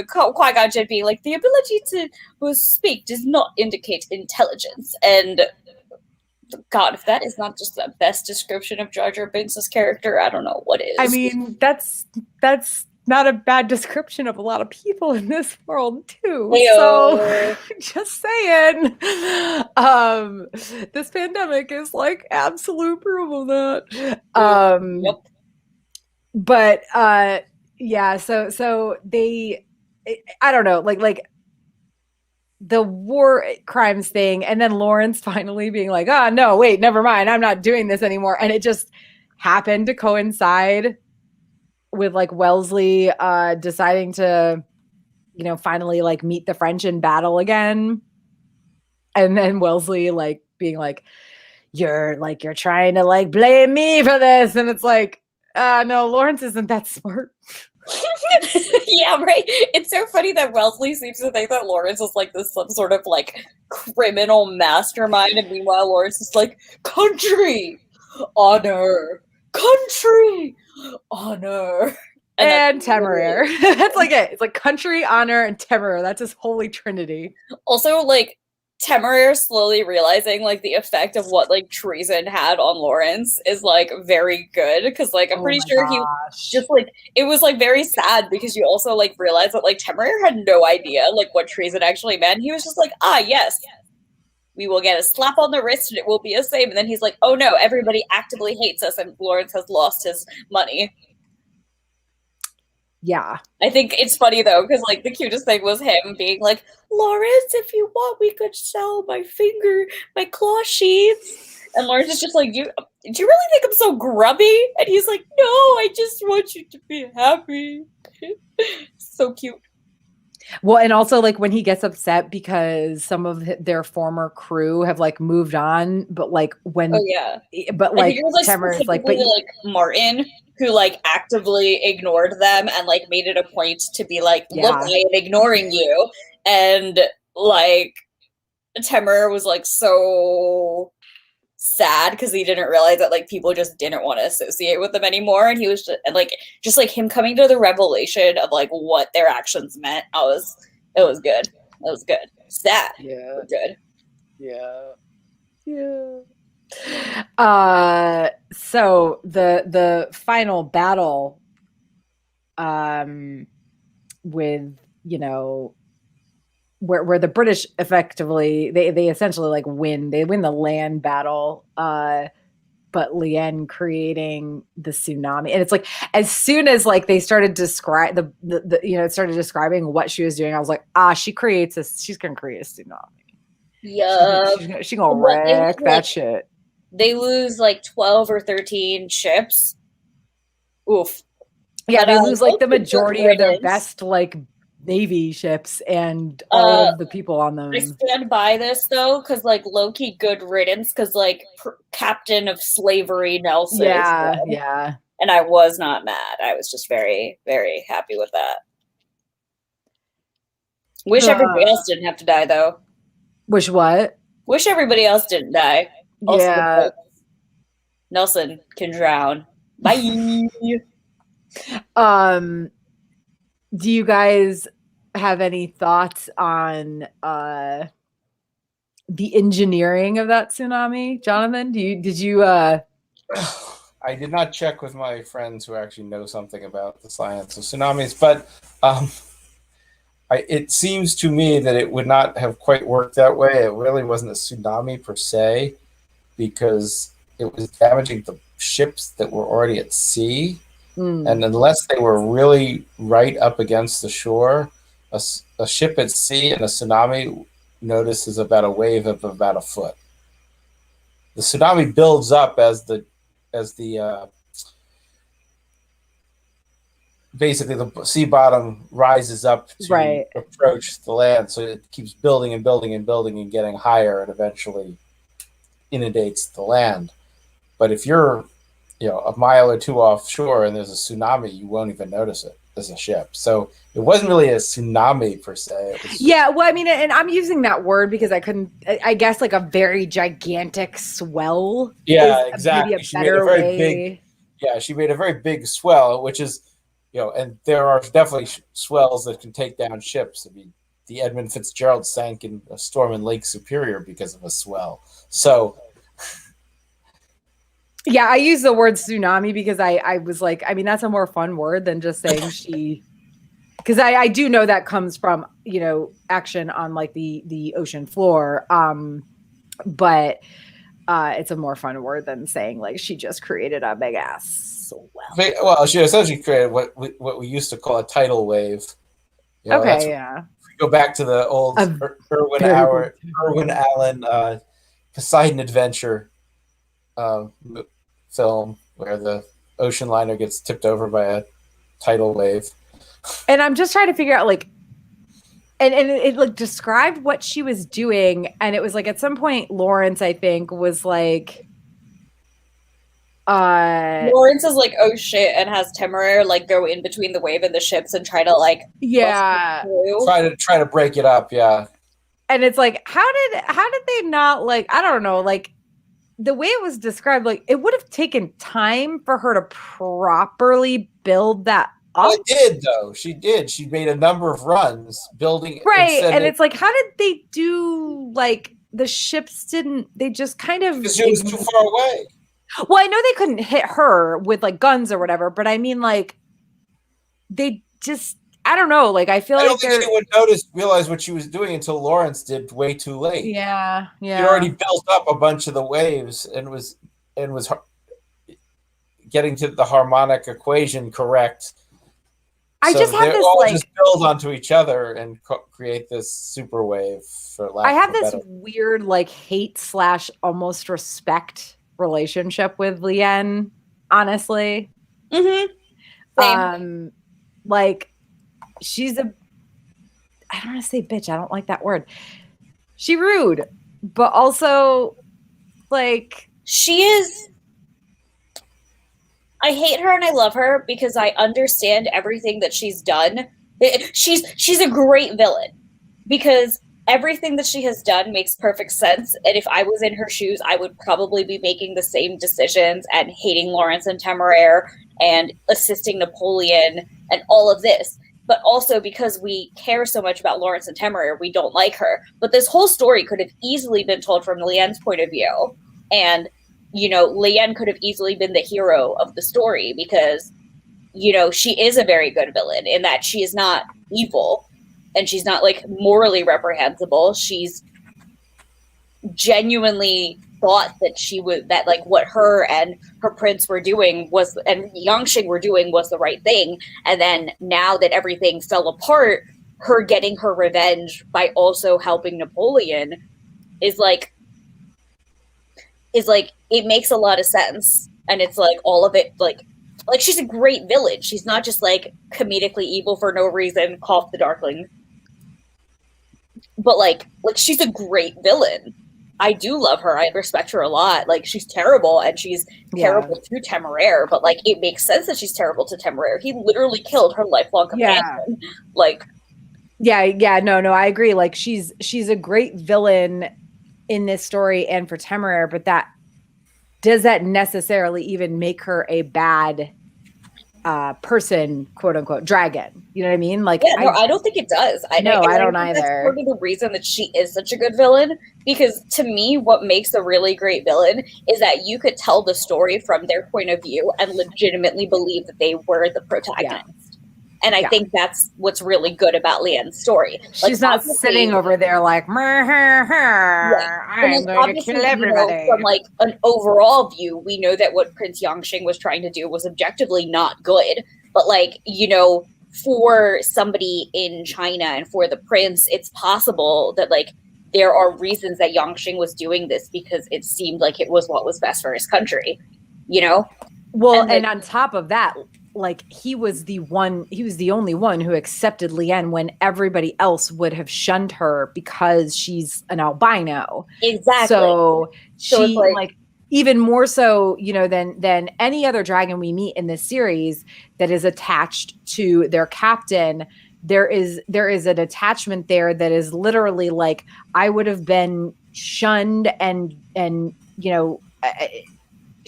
Qui-Gon Jinn being like, the ability to speak does not indicate intelligence, and God, if that is not just the best description of Jar Jar Binks' character, I don't know what is. I mean, that's not a bad description of a lot of people in this world too. So just saying, this pandemic is like absolute proof of that. Yep. But yeah, so they, I don't know, like the war crimes thing, and then Lawrence finally being like, oh no, wait, never mind, I'm not doing this anymore. And it just happened to coincide with like Wellesley deciding to, you know, finally like meet the French in battle again. And then Wellesley like being like, you're trying to like blame me for this. And it's like, no, Lawrence isn't that smart. Yeah, right. It's so funny that Wellesley seems to think that Lawrence is like this some sort of like criminal mastermind, and meanwhile Lawrence is like, country, honor, country, honor, and Temeraire. That's like it. It's like country, honor, and Temeraire. That's his holy trinity. Also, like, Temeraire slowly realizing like the effect of what like treason had on Lawrence is like very good, because like I'm pretty sure he just like, it was like very sad, because you also like realize that like Temeraire had no idea like what treason actually meant. He was just like, yes, we will get a slap on the wrist and it will be a save. And then he's like, oh no, everybody actively hates us and Lawrence has lost his money. Yeah. I think it's funny though, because like the cutest thing was him being like, Lawrence, if you want, we could sell my claw sheaths. And Lawrence is just like, do you really think I'm so grubby? And he's like, no, I just want you to be happy. So cute. Well, and also like when he gets upset because some of their former crew have like moved on, but like when, but like Temeraire is like, but like Martin, who like actively ignored them and like made it a point to be like, look, I am ignoring you. And like Temeraire was like so sad because he didn't realize that like people just didn't want to associate with them anymore, and he was just like him coming to the revelation of like what their actions meant. It was good. It was good. Sad. Yeah. Good. Yeah. So the final battle with, you know, where the British effectively they essentially like win the land battle, but Lien creating the tsunami. And it's like, as soon as like they started describe the you know, it started describing what she was doing, I was like, she's gonna create a tsunami. Yeah, she's gonna wreck that shit. They lose like 12 or 13 ships. Oof. Yeah, they lose like the majority of their best like Navy ships and all of the people on them. I stand by this though, because like low-key good riddance, because like captain of slavery Nelson. Yeah. And I was not mad. I was just very, very happy with that. Wish everybody else didn't have to die though. Wish what? Wish everybody else didn't die. Also, yeah. Nelson can drown. Bye. Do you guys have any thoughts on the engineering of that tsunami? Jonathan, did you I did not check with my friends who actually know something about the science of tsunamis, but it seems to me that it would not have quite worked that way. It really wasn't a tsunami per se, because it was damaging the ships that were already at sea. And unless they were really right up against the shore, a ship at sea and a tsunami notices about a wave of about a foot. The tsunami builds up as the basically the sea bottom rises up to approach the land, so it keeps building and building and building and getting higher, and eventually inundates the land. But if you're a mile or two offshore and there's a tsunami, you won't even notice it as a ship. So it wasn't really a tsunami per se. Well, I mean, and I'm using that word because I guess like a very gigantic swell. Yeah, exactly. Maybe a better way. She made a very big swell, which is, and there are definitely swells that can take down ships. I mean, the Edmund Fitzgerald sank in a storm in Lake Superior because of a swell. So yeah, I use the word tsunami because I was like, I mean, that's a more fun word than just saying she, because I do know that comes from, action on like the ocean floor. But it's a more fun word than saying like she just created a big ass swell. Well, she essentially created what we used to call a tidal wave. Okay, yeah. If we go back to the old Irwin Allen Poseidon Adventure film where the ocean liner gets tipped over by a tidal wave. And I'm just trying to figure out like, and it like described what she was doing, and it was like at some point Lawrence, I think, was like Lawrence is like, oh shit, and has Temeraire like go in between the wave and the ships and try to like try to break it up, yeah. And it's like, how did they not like, I don't know, like the way it was described, like it would have taken time for her to properly build that up. Well, it did though. She did. She made a number of runs building. Right. And it's like, how did they do, like the ships didn't, they just kind of. Because it was too far away. Well, I know they couldn't hit her with like guns or whatever, but I mean like they just, I don't know. Like I feel like I don't think anyone realized what she was doing until Lawrence did way too late. Yeah. She already built up a bunch of the waves and was getting to the harmonic equation correct. I just have this all like just build onto each other and create this super wave. I have this weird like hate / almost respect relationship with Leanne. Honestly, Same. Like. She's I don't want to say bitch. I don't like that word. She rude, but also like she is. I hate her and I love her because I understand everything that she's done. She's a great villain because everything that she has done makes perfect sense. And if I was in her shoes, I would probably be making the same decisions and hating Lawrence and Temeraire and assisting Napoleon and all of this. But also because we care so much about Lawrence and Temeraire, we don't like her. But this whole story could have easily been told from Leanne's point of view. And, Leanne could have easily been the hero of the story because, she is a very good villain in that she is not evil and she's not like morally reprehensible. She's genuinely thought that like what her and her prince were doing and Yangshing were doing was the right thing. And then now that everything fell apart, her getting her revenge by also helping Napoleon is like it makes a lot of sense. And it's like all of it like she's a great villain. She's not just like comedically evil for no reason, cough the Darkling. But like she's a great villain. I do love her. I respect her a lot. Like she's terrible and she's terrible to Temeraire, but like it makes sense that she's terrible to Temeraire. He literally killed her lifelong companion. No, I agree. Like she's a great villain in this story and for Temeraire, but does that necessarily even make her a bad person, quote unquote, dragon. You know what I mean? Like, yeah, no, I don't think it does. I don't think either. That's part of the reason that she is such a good villain, because to me, what makes a really great villain is that you could tell the story from their point of view and legitimately believe that they were the protagonist. And I think that's what's really good about Leanne's story. She's not sitting over there like, I'm going to kill everybody. From like an overall view, we know that what Prince Yangxing was trying to do was objectively not good. But like, for somebody in China and for the prince, it's possible that like there are reasons that Yangxing was doing this because it seemed like it was what was best for his country, Well, and on top of that, like he was the only one who accepted Liane when everybody else would have shunned her because she's an albino. Exactly. So she like even more so, than any other dragon we meet in this series that is attached to their captain. There is an attachment there that is literally like, I would have been shunned and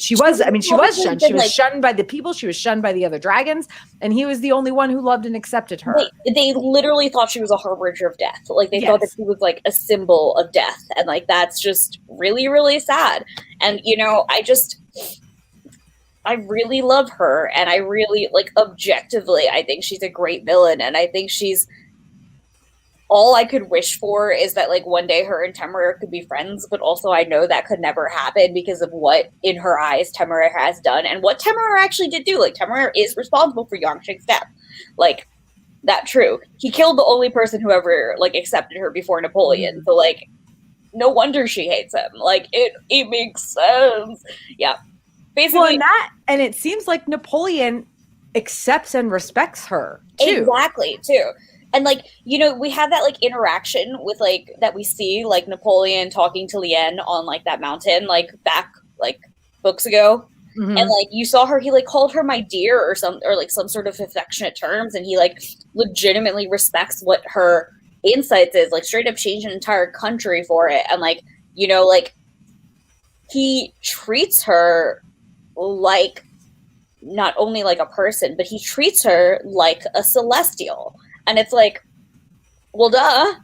she was shunned. She was shunned by the people. She was shunned by the other dragons. And he was the only one who loved and accepted her. They literally thought she was a harbinger of death. Like they thought that she was like a symbol of death. And like, that's just really, really sad. And, I really love her. And I really like objectively, I think she's a great villain. And I think all I could wish for is that like one day her and Temeraire could be friends, but also I know that could never happen because of what in her eyes Temeraire has done and what Temeraire actually did do. Like Temeraire is responsible for Yangxing's death. Like that's true. He killed the only person who ever like accepted her before Napoleon. So like no wonder she hates him. Like it makes sense. Yeah. Basically and it seems like Napoleon accepts and respects her too. Exactly, too. And like, we have that like interaction with like that we see like Napoleon talking to Liane on like that mountain, like back like books ago. Mm-hmm. And like you saw her, he like called her my dear or some sort of affectionate terms. And he like legitimately respects what her insights is, like straight up changed an entire country for it. And like, like he treats her like not only like a person, but he treats her like a celestial. And it's like, well, duh.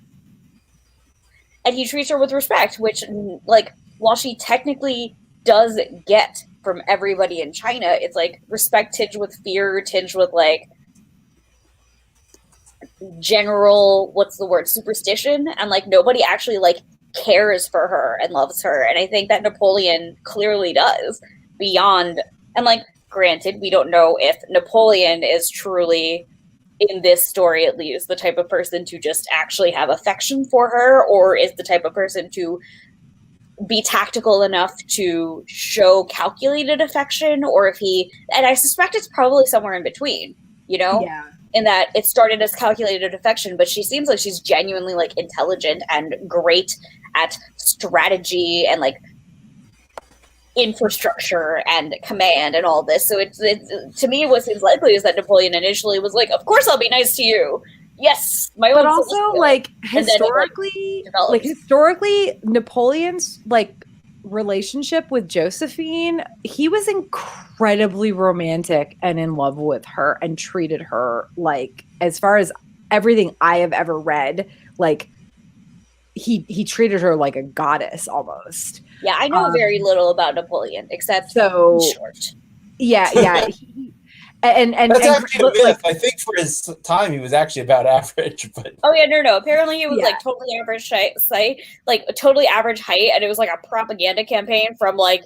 And he treats her with respect, which, like, while she technically does get from everybody in China, it's like respect tinged with fear, tinged with like general, superstition. And like nobody actually like cares for her and loves her. And I think that Napoleon clearly does beyond. And like, granted, we don't know if Napoleon is truly, in this story at least, the type of person to just actually have affection for her, or is the type of person to be tactical enough to show calculated affection, or if and I suspect it's probably somewhere in between, Yeah. In that it started as calculated affection, but she seems like she's genuinely like intelligent and great at strategy and like infrastructure and command and all this. So it's to me what seems likely is that Napoleon initially was like, of course I'll be nice to you. Yes, my own. But also like historically Napoleon's like relationship with Josephine, he was incredibly romantic and in love with her and treated her like, as far as everything I have ever read, like he treated her like a goddess almost. Yeah, I know very little about Napoleon except short. Yeah. and that's actually a myth. I think for his time he was actually about average. But no. Apparently he was like totally average height, like a totally average height, and it was like a propaganda campaign from like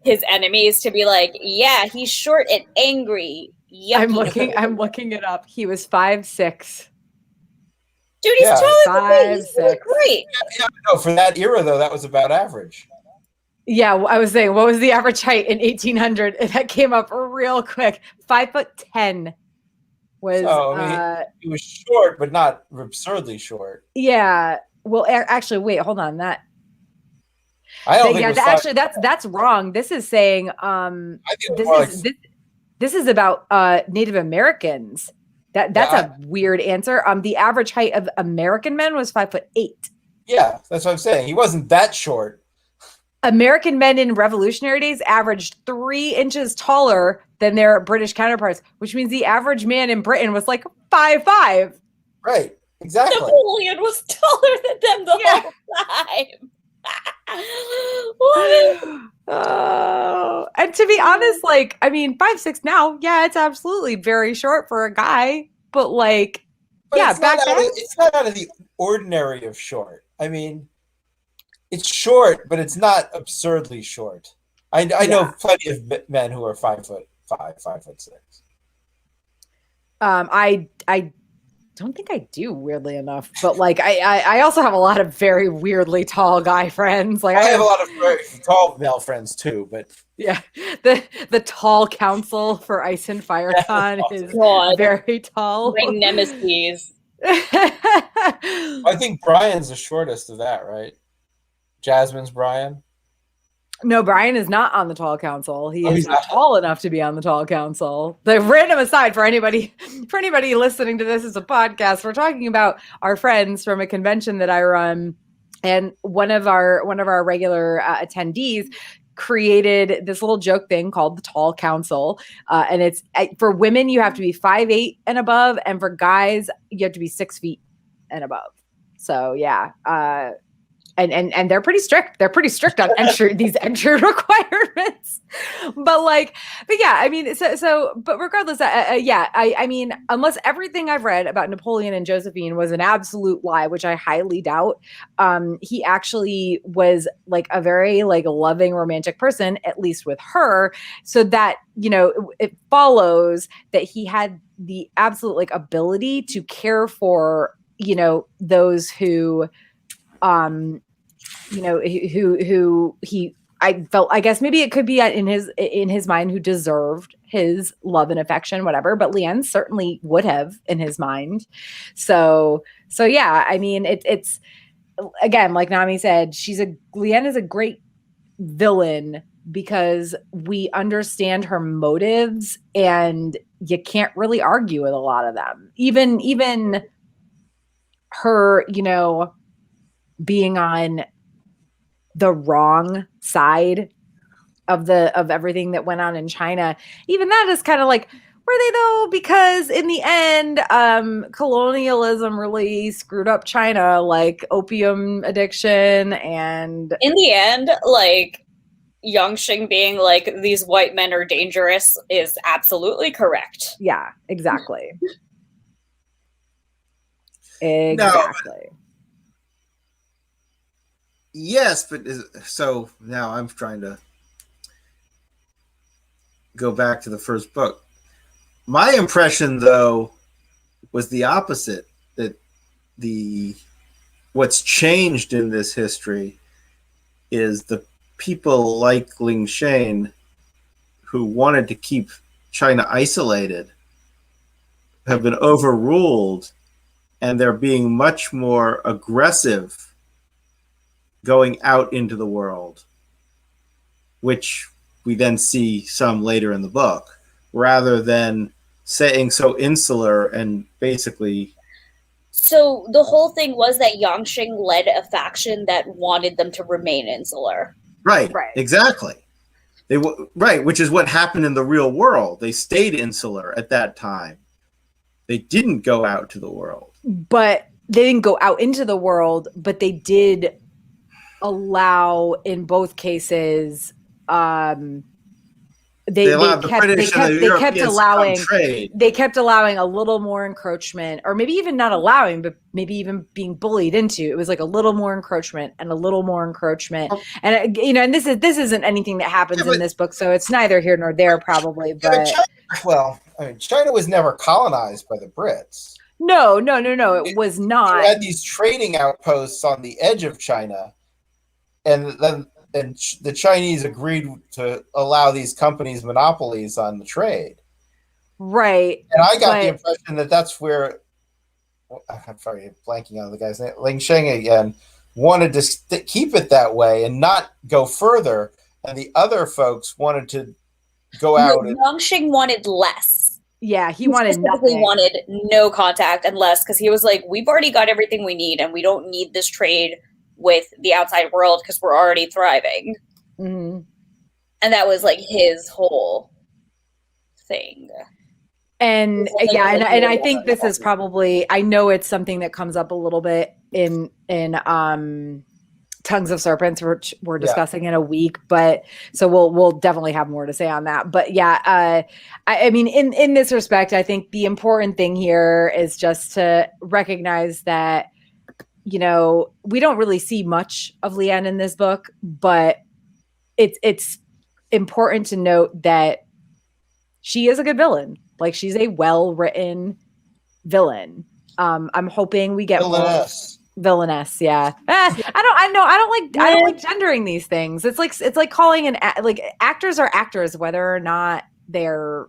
his enemies to be like, yeah, he's short and angry. Yucky. I'm looking it up. He was 5'6". Dude, he's totally he's great. Yeah, no, for that era though, that was about average. Yeah, I was saying, what was the average height in 1800? That came up real quick. 5'10" was. So, he was short, but not absurdly short. Yeah. Well, actually, wait, hold on. That. I don't think. Yeah, actually, that's wrong. This is saying. This is about Native Americans. That's a weird answer. The average height of American men was 5'8". Yeah, that's what I'm saying. He wasn't that short. American men in Revolutionary days averaged 3 inches taller than their British counterparts, which means the average man in Britain was like 5'5". Right. Exactly. Napoleon was taller than them the whole time. And to be honest, like, I mean, 5'6" now, yeah, it's absolutely very short for a guy, but like, But yeah, it's back then, it's not out of the ordinary of short. I mean, it's short, but it's not absurdly short. I know plenty of men who are 5'5", 5'6". I don't think I do, weirdly enough, but like I also have a lot of very weirdly tall guy friends. Like I have a lot of very tall male friends too, but yeah, the tall council for Ice and Fire Con is very tall. My nemesis. I think Brian's the shortest of that, right? Jasmine's Brian. No, Brian is not on the tall council. He is not not tall enough to be on the tall council. The random aside for anybody listening to this as a podcast, we're talking about our friends from a convention that I run, and one of our regular attendees created this little joke thing called the tall council, and it's for women you have to be 5'8" and above, and for guys you have to be 6 feet and above. So yeah. And they're pretty strict. They're pretty strict on these entry requirements. But yeah, I mean, but regardless, I mean, unless everything I've read about Napoleon and Josephine was an absolute lie, which I highly doubt, he actually was like a very like loving, romantic person, at least with her. So that, you know, it follows that he had the absolute like ability to care for, you know, those who, you know, who he, I felt, I guess maybe it could be in his mind who deserved his love and affection, whatever, but Leanne certainly would have in his mind. So yeah, I mean, it's again, like Nami said, Leanne is a great villain because we understand her motives and you can't really argue with a lot of them. Even her, you know, being on the wrong side of everything that went on in China, even that is kind of like, were they though? Because in the end, colonialism really screwed up China, like opium addiction, and in the end, like Yangxing being like, these white men are dangerous is absolutely correct. Yeah, exactly. Exactly. No. Yes, but so now I'm trying to go back to the first book. My impression, though, was the opposite. That what's changed in this history is the people like Ling Shane, who wanted to keep China isolated, have been overruled, and they're being much more aggressive going out into the world, which we then see some later in the book, rather than saying so insular and basically. So the whole thing was that Yangxing led a faction that wanted them to remain insular. Right. Exactly. Right, which is what happened in the real world. They stayed insular at that time. They didn't go out to the world. But they didn't go out into the world, but they did allow, in both cases, they kept allowing a little more encroachment, or maybe even not allowing, but maybe even being bullied into. It was like a little more encroachment and a little more encroachment. And you know, and this isn't anything that happens in this book, so it's neither here nor there probably. But China was never colonized by the Brits. No, it was not. They had these trading outposts on the edge of China, and then the Chinese agreed to allow these companies monopolies on the trade. Right. And I got the impression that that's where, I'm sorry, blanking on the guy's name, Ling Sheng again, wanted to keep it that way and not go further. And the other folks wanted to go out. Yangxing wanted less. Yeah, he wanted nothing. Wanted no contact and less, because he was like, we've already got everything we need and we don't need this trade with the outside world because we're already thriving. Mm-hmm. And that was like his whole thing. And yeah, and I think this is probably, I know it's something that comes up a little bit in Tongues of Serpents, which we're discussing in a week, but so we'll definitely have more to say on that. But yeah, I mean, in this respect, I think the important thing here is just to recognize that, you know, we don't really see much of Leanne in this book, but it's important to note that she is a good villain. Like, she's a well-written villain. I'm hoping we get more villainess. Yeah. I don't like gendering these things. It's like calling like actors are actors, whether or not they're,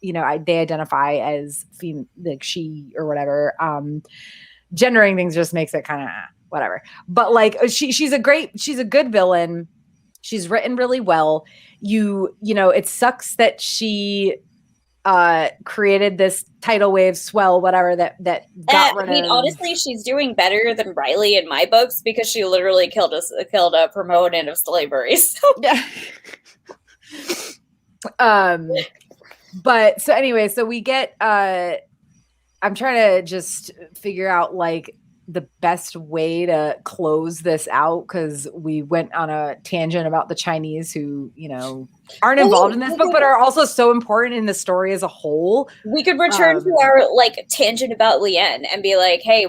you know, they identify as female, like she or whatever. Gendering things just makes it kind of whatever. But like she's a good villain. She's written really well. You know, it sucks that she created this tidal wave swell, whatever, that got rid of. I mean, honestly, she's doing better than Riley in my books because she literally killed a proponent of slavery. So. Yeah. But so anyway, so we get I'm trying to just figure out like the best way to close this out, because we went on a tangent about the Chinese who, you know, aren't involved in this book, but are also so important in the story as a whole. We could return to our like tangent about Leanne and be like, hey,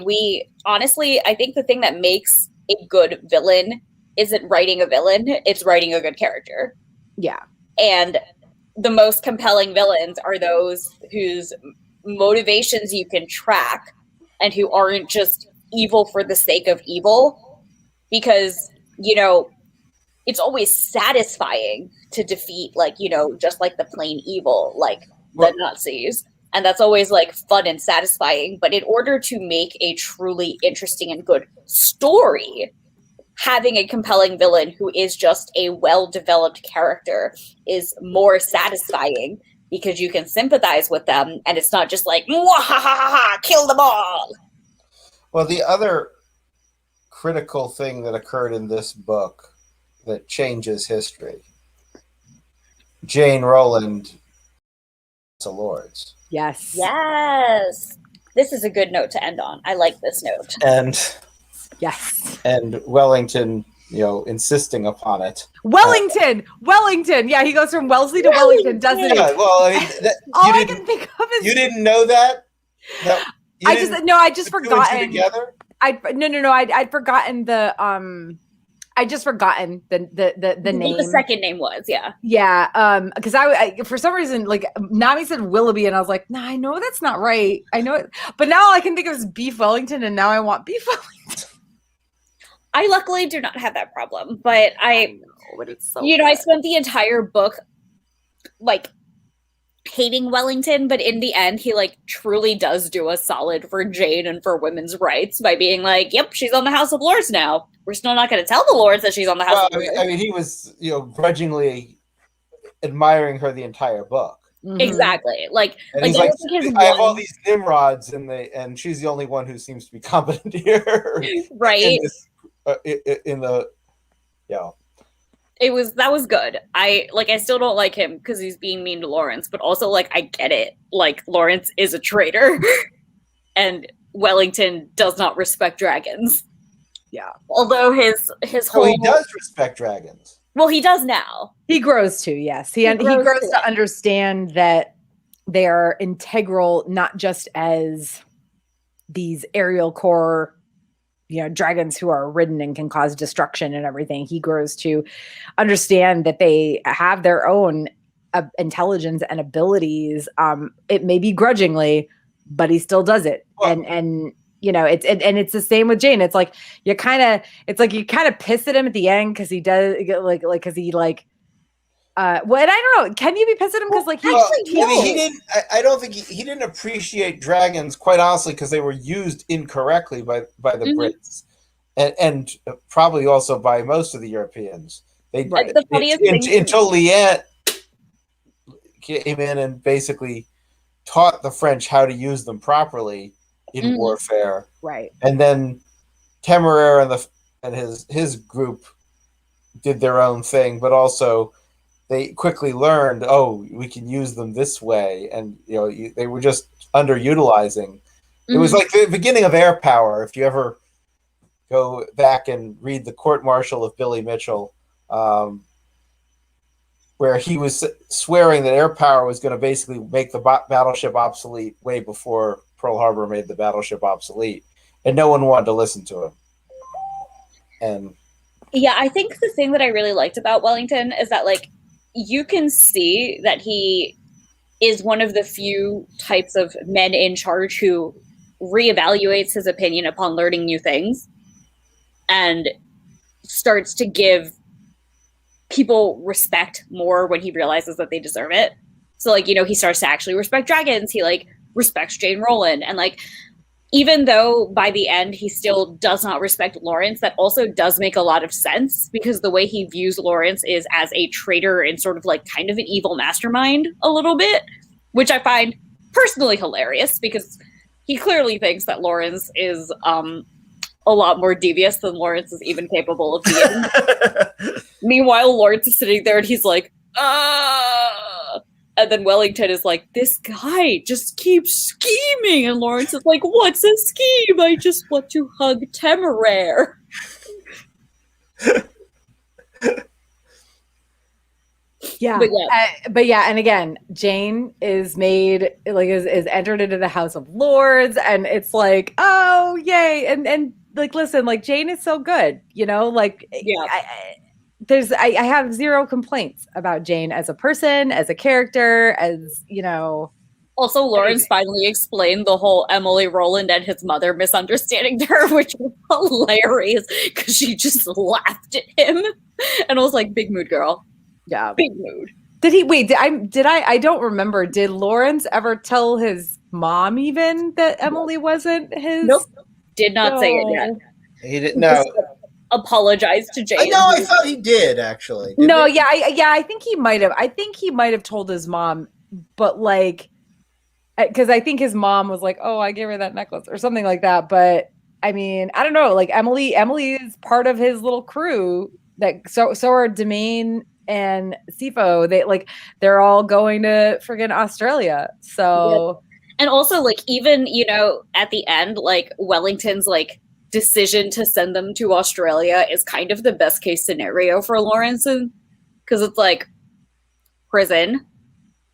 I think the thing that makes a good villain isn't writing a villain, it's writing a good character. Yeah. And the most compelling villains are those whose motivations you can track and who aren't just evil for the sake of evil, because, you know, it's always satisfying to defeat, like, you know, just like the plain evil, like the Nazis, and that's always like fun and satisfying. But in order to make a truly interesting and good story, having a compelling villain who is just a well-developed character is more satisfying, because you can sympathize with them and it's not just like kill them all. Well, the other critical thing that occurred in this book that changes history, Jane Rowland to Lords. Yes. Yes. This is a good note to end on. I like this note. And yes. And Wellington, you know, insisting upon it. Wellington. Yeah, he goes from Wellesley to Wellington, doesn't he? Yeah, well, I mean, all I can think of is you didn't know that. I just forgotten. Together? I'd forgotten the I just forgotten the name. What the second name was, yeah. Yeah, because I for some reason, like, Nami said Willoughby, and I was like, nah, I know that's not right. I know it, but now all I can think of is Beef Wellington, and now I want Beef Wellington. I luckily do not have that problem, but but it's so I spent the entire book like hating Wellington, but in the end he like truly does do a solid for Jane and for women's rights by being like, yep, she's on the House of Lords now. We're still not going to tell the Lords that she's on the House of Lords. I mean, he was, you know, grudgingly admiring her the entire book. Mm-hmm. Exactly. Like he's like, I have all these Nimrods and she's the only one who seems to be competent here. Right. That was good. I still don't like him because he's being mean to Lawrence, but also like I get it. Like Lawrence is a traitor, and Wellington does not respect dragons. Yeah. Although his whole he does respect dragons. Well, he does now. He grows to, yes. He grows to understand that they are integral, not just as these aerial core, you know, dragons who are ridden and can cause destruction and everything. He grows to understand that they have their own intelligence and abilities. It may be grudgingly, but he still does it. Well, and you know, it's the same with Jane. It's like you kind of piss at him at the end because he does because he I don't know. Can you be pissed at him because he didn't? I don't think he didn't appreciate dragons, quite honestly, because they were used incorrectly by the Brits, and probably also by most of the Europeans. The funniest thing until Leanne came in and basically taught the French how to use them properly in warfare, right? And then Temeraire and his group did their own thing, but also they quickly learned, oh, we can use them this way, and they were just underutilizing. It was like the beginning of Air Power. If you ever go back and read the court martial of Billy Mitchell, where he was swearing that air power was going to basically make the battleship obsolete way before Pearl Harbor made the battleship obsolete, and no one wanted to listen to him. And yeah, I think the thing that I really liked about Wellington is that, like, you can see that he is one of the few types of men in charge who reevaluates his opinion upon learning new things and starts to give people respect more when he realizes that they deserve it. So, like, he starts to actually respect dragons. He, like, respects Jane Rowland. And, like, even though by the end he still does not respect Lawrence, that also does make a lot of sense, because the way he views Lawrence is as a traitor and sort of like kind of an evil mastermind a little bit, which I find personally hilarious, because he clearly thinks that Lawrence is a lot more devious than Lawrence is even capable of being. Meanwhile, Lawrence is sitting there and he's like, ah. And then Wellington is like, this guy just keeps scheming. And Lawrence is like, what's a scheme? I just want to hug Temeraire. Yeah. But yeah. And again, Jane is made, like, is entered into the House of Lords. And it's like, oh, yay. And like, listen, like, Jane is so good, like, yeah. I have zero complaints about Jane as a person, as a character, as, Also, Lawrence finally explained the whole Emily Rowland and his mother misunderstanding to her, which was hilarious, because she just laughed at him. And I was like, big mood, girl. Yeah. Big mood. Did he, wait, I don't remember. Did Lawrence ever tell his mom even that Emily wasn't his? Nope. Did not say it yet. He didn't know. Apologize to Jane. I thought he did, actually. No, he? I think he might have. I think he might have told his mom, but like, because I think his mom was like, "Oh, I gave her that necklace" or something like that. But I mean, I don't know. Like, Emily is part of his little crew. That so are Demain and Sifo. They're all going to friggin' Australia. So, and also, like, even at the end, like, Wellington's like decision to send them to Australia is kind of the best case scenario for Lawrence, because it's like prison,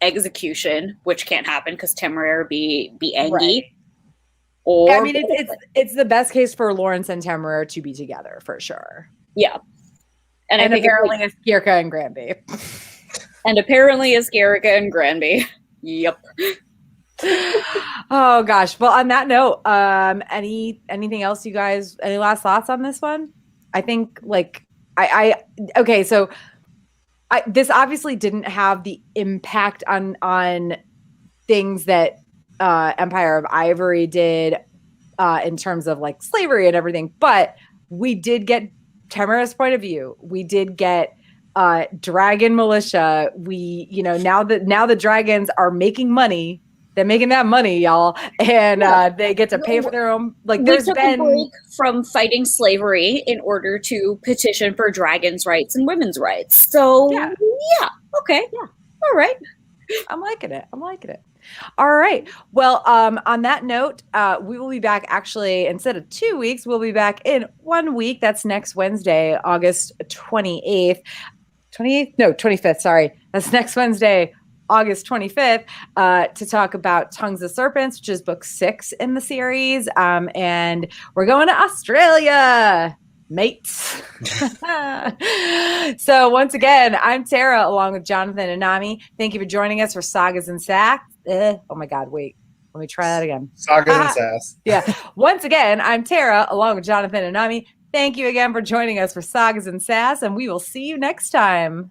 execution, which can't happen because Temeraire be angry. Right. Or I mean, it's the best case for Lawrence and Temeraire to be together for sure. Yeah, and I think apparently it's Girka and Granby. And apparently it's Girka and Granby. Yep. Oh gosh. Well, on that note, anything else, you guys? Any last thoughts on this one? I think okay. So this obviously didn't have the impact on things that Empire of Ivory did in terms of like slavery and everything, but we did get Temeraire's point of view. We did get dragon militia. We, now the dragons are making money. They're making that money, y'all, and they get to pay for their own. Like, there's been a break from fighting slavery in order to petition for dragons' rights and women's rights. So, yeah, okay, yeah, all right. I'm liking it. All right. Well, on that note, we will be back. Actually, instead of 2 weeks, we'll be back in 1 week. That's next Wednesday, August 28th. 28th? No, 25th. Sorry, that's next Wednesday, August 25th, to talk about Tongues of Serpents, which is book 6 in the series. And we're going to Australia, mates. So once again, I'm Tara, along with Jonathan and Naomi. Thank you for joining us for Sagas and Sass. Oh my God, wait. Let me try that again. Sagas and Sass. Yeah. Once again, I'm Tara, along with Jonathan and Naomi. Thank you again for joining us for Sagas and Sass, and we will see you next time.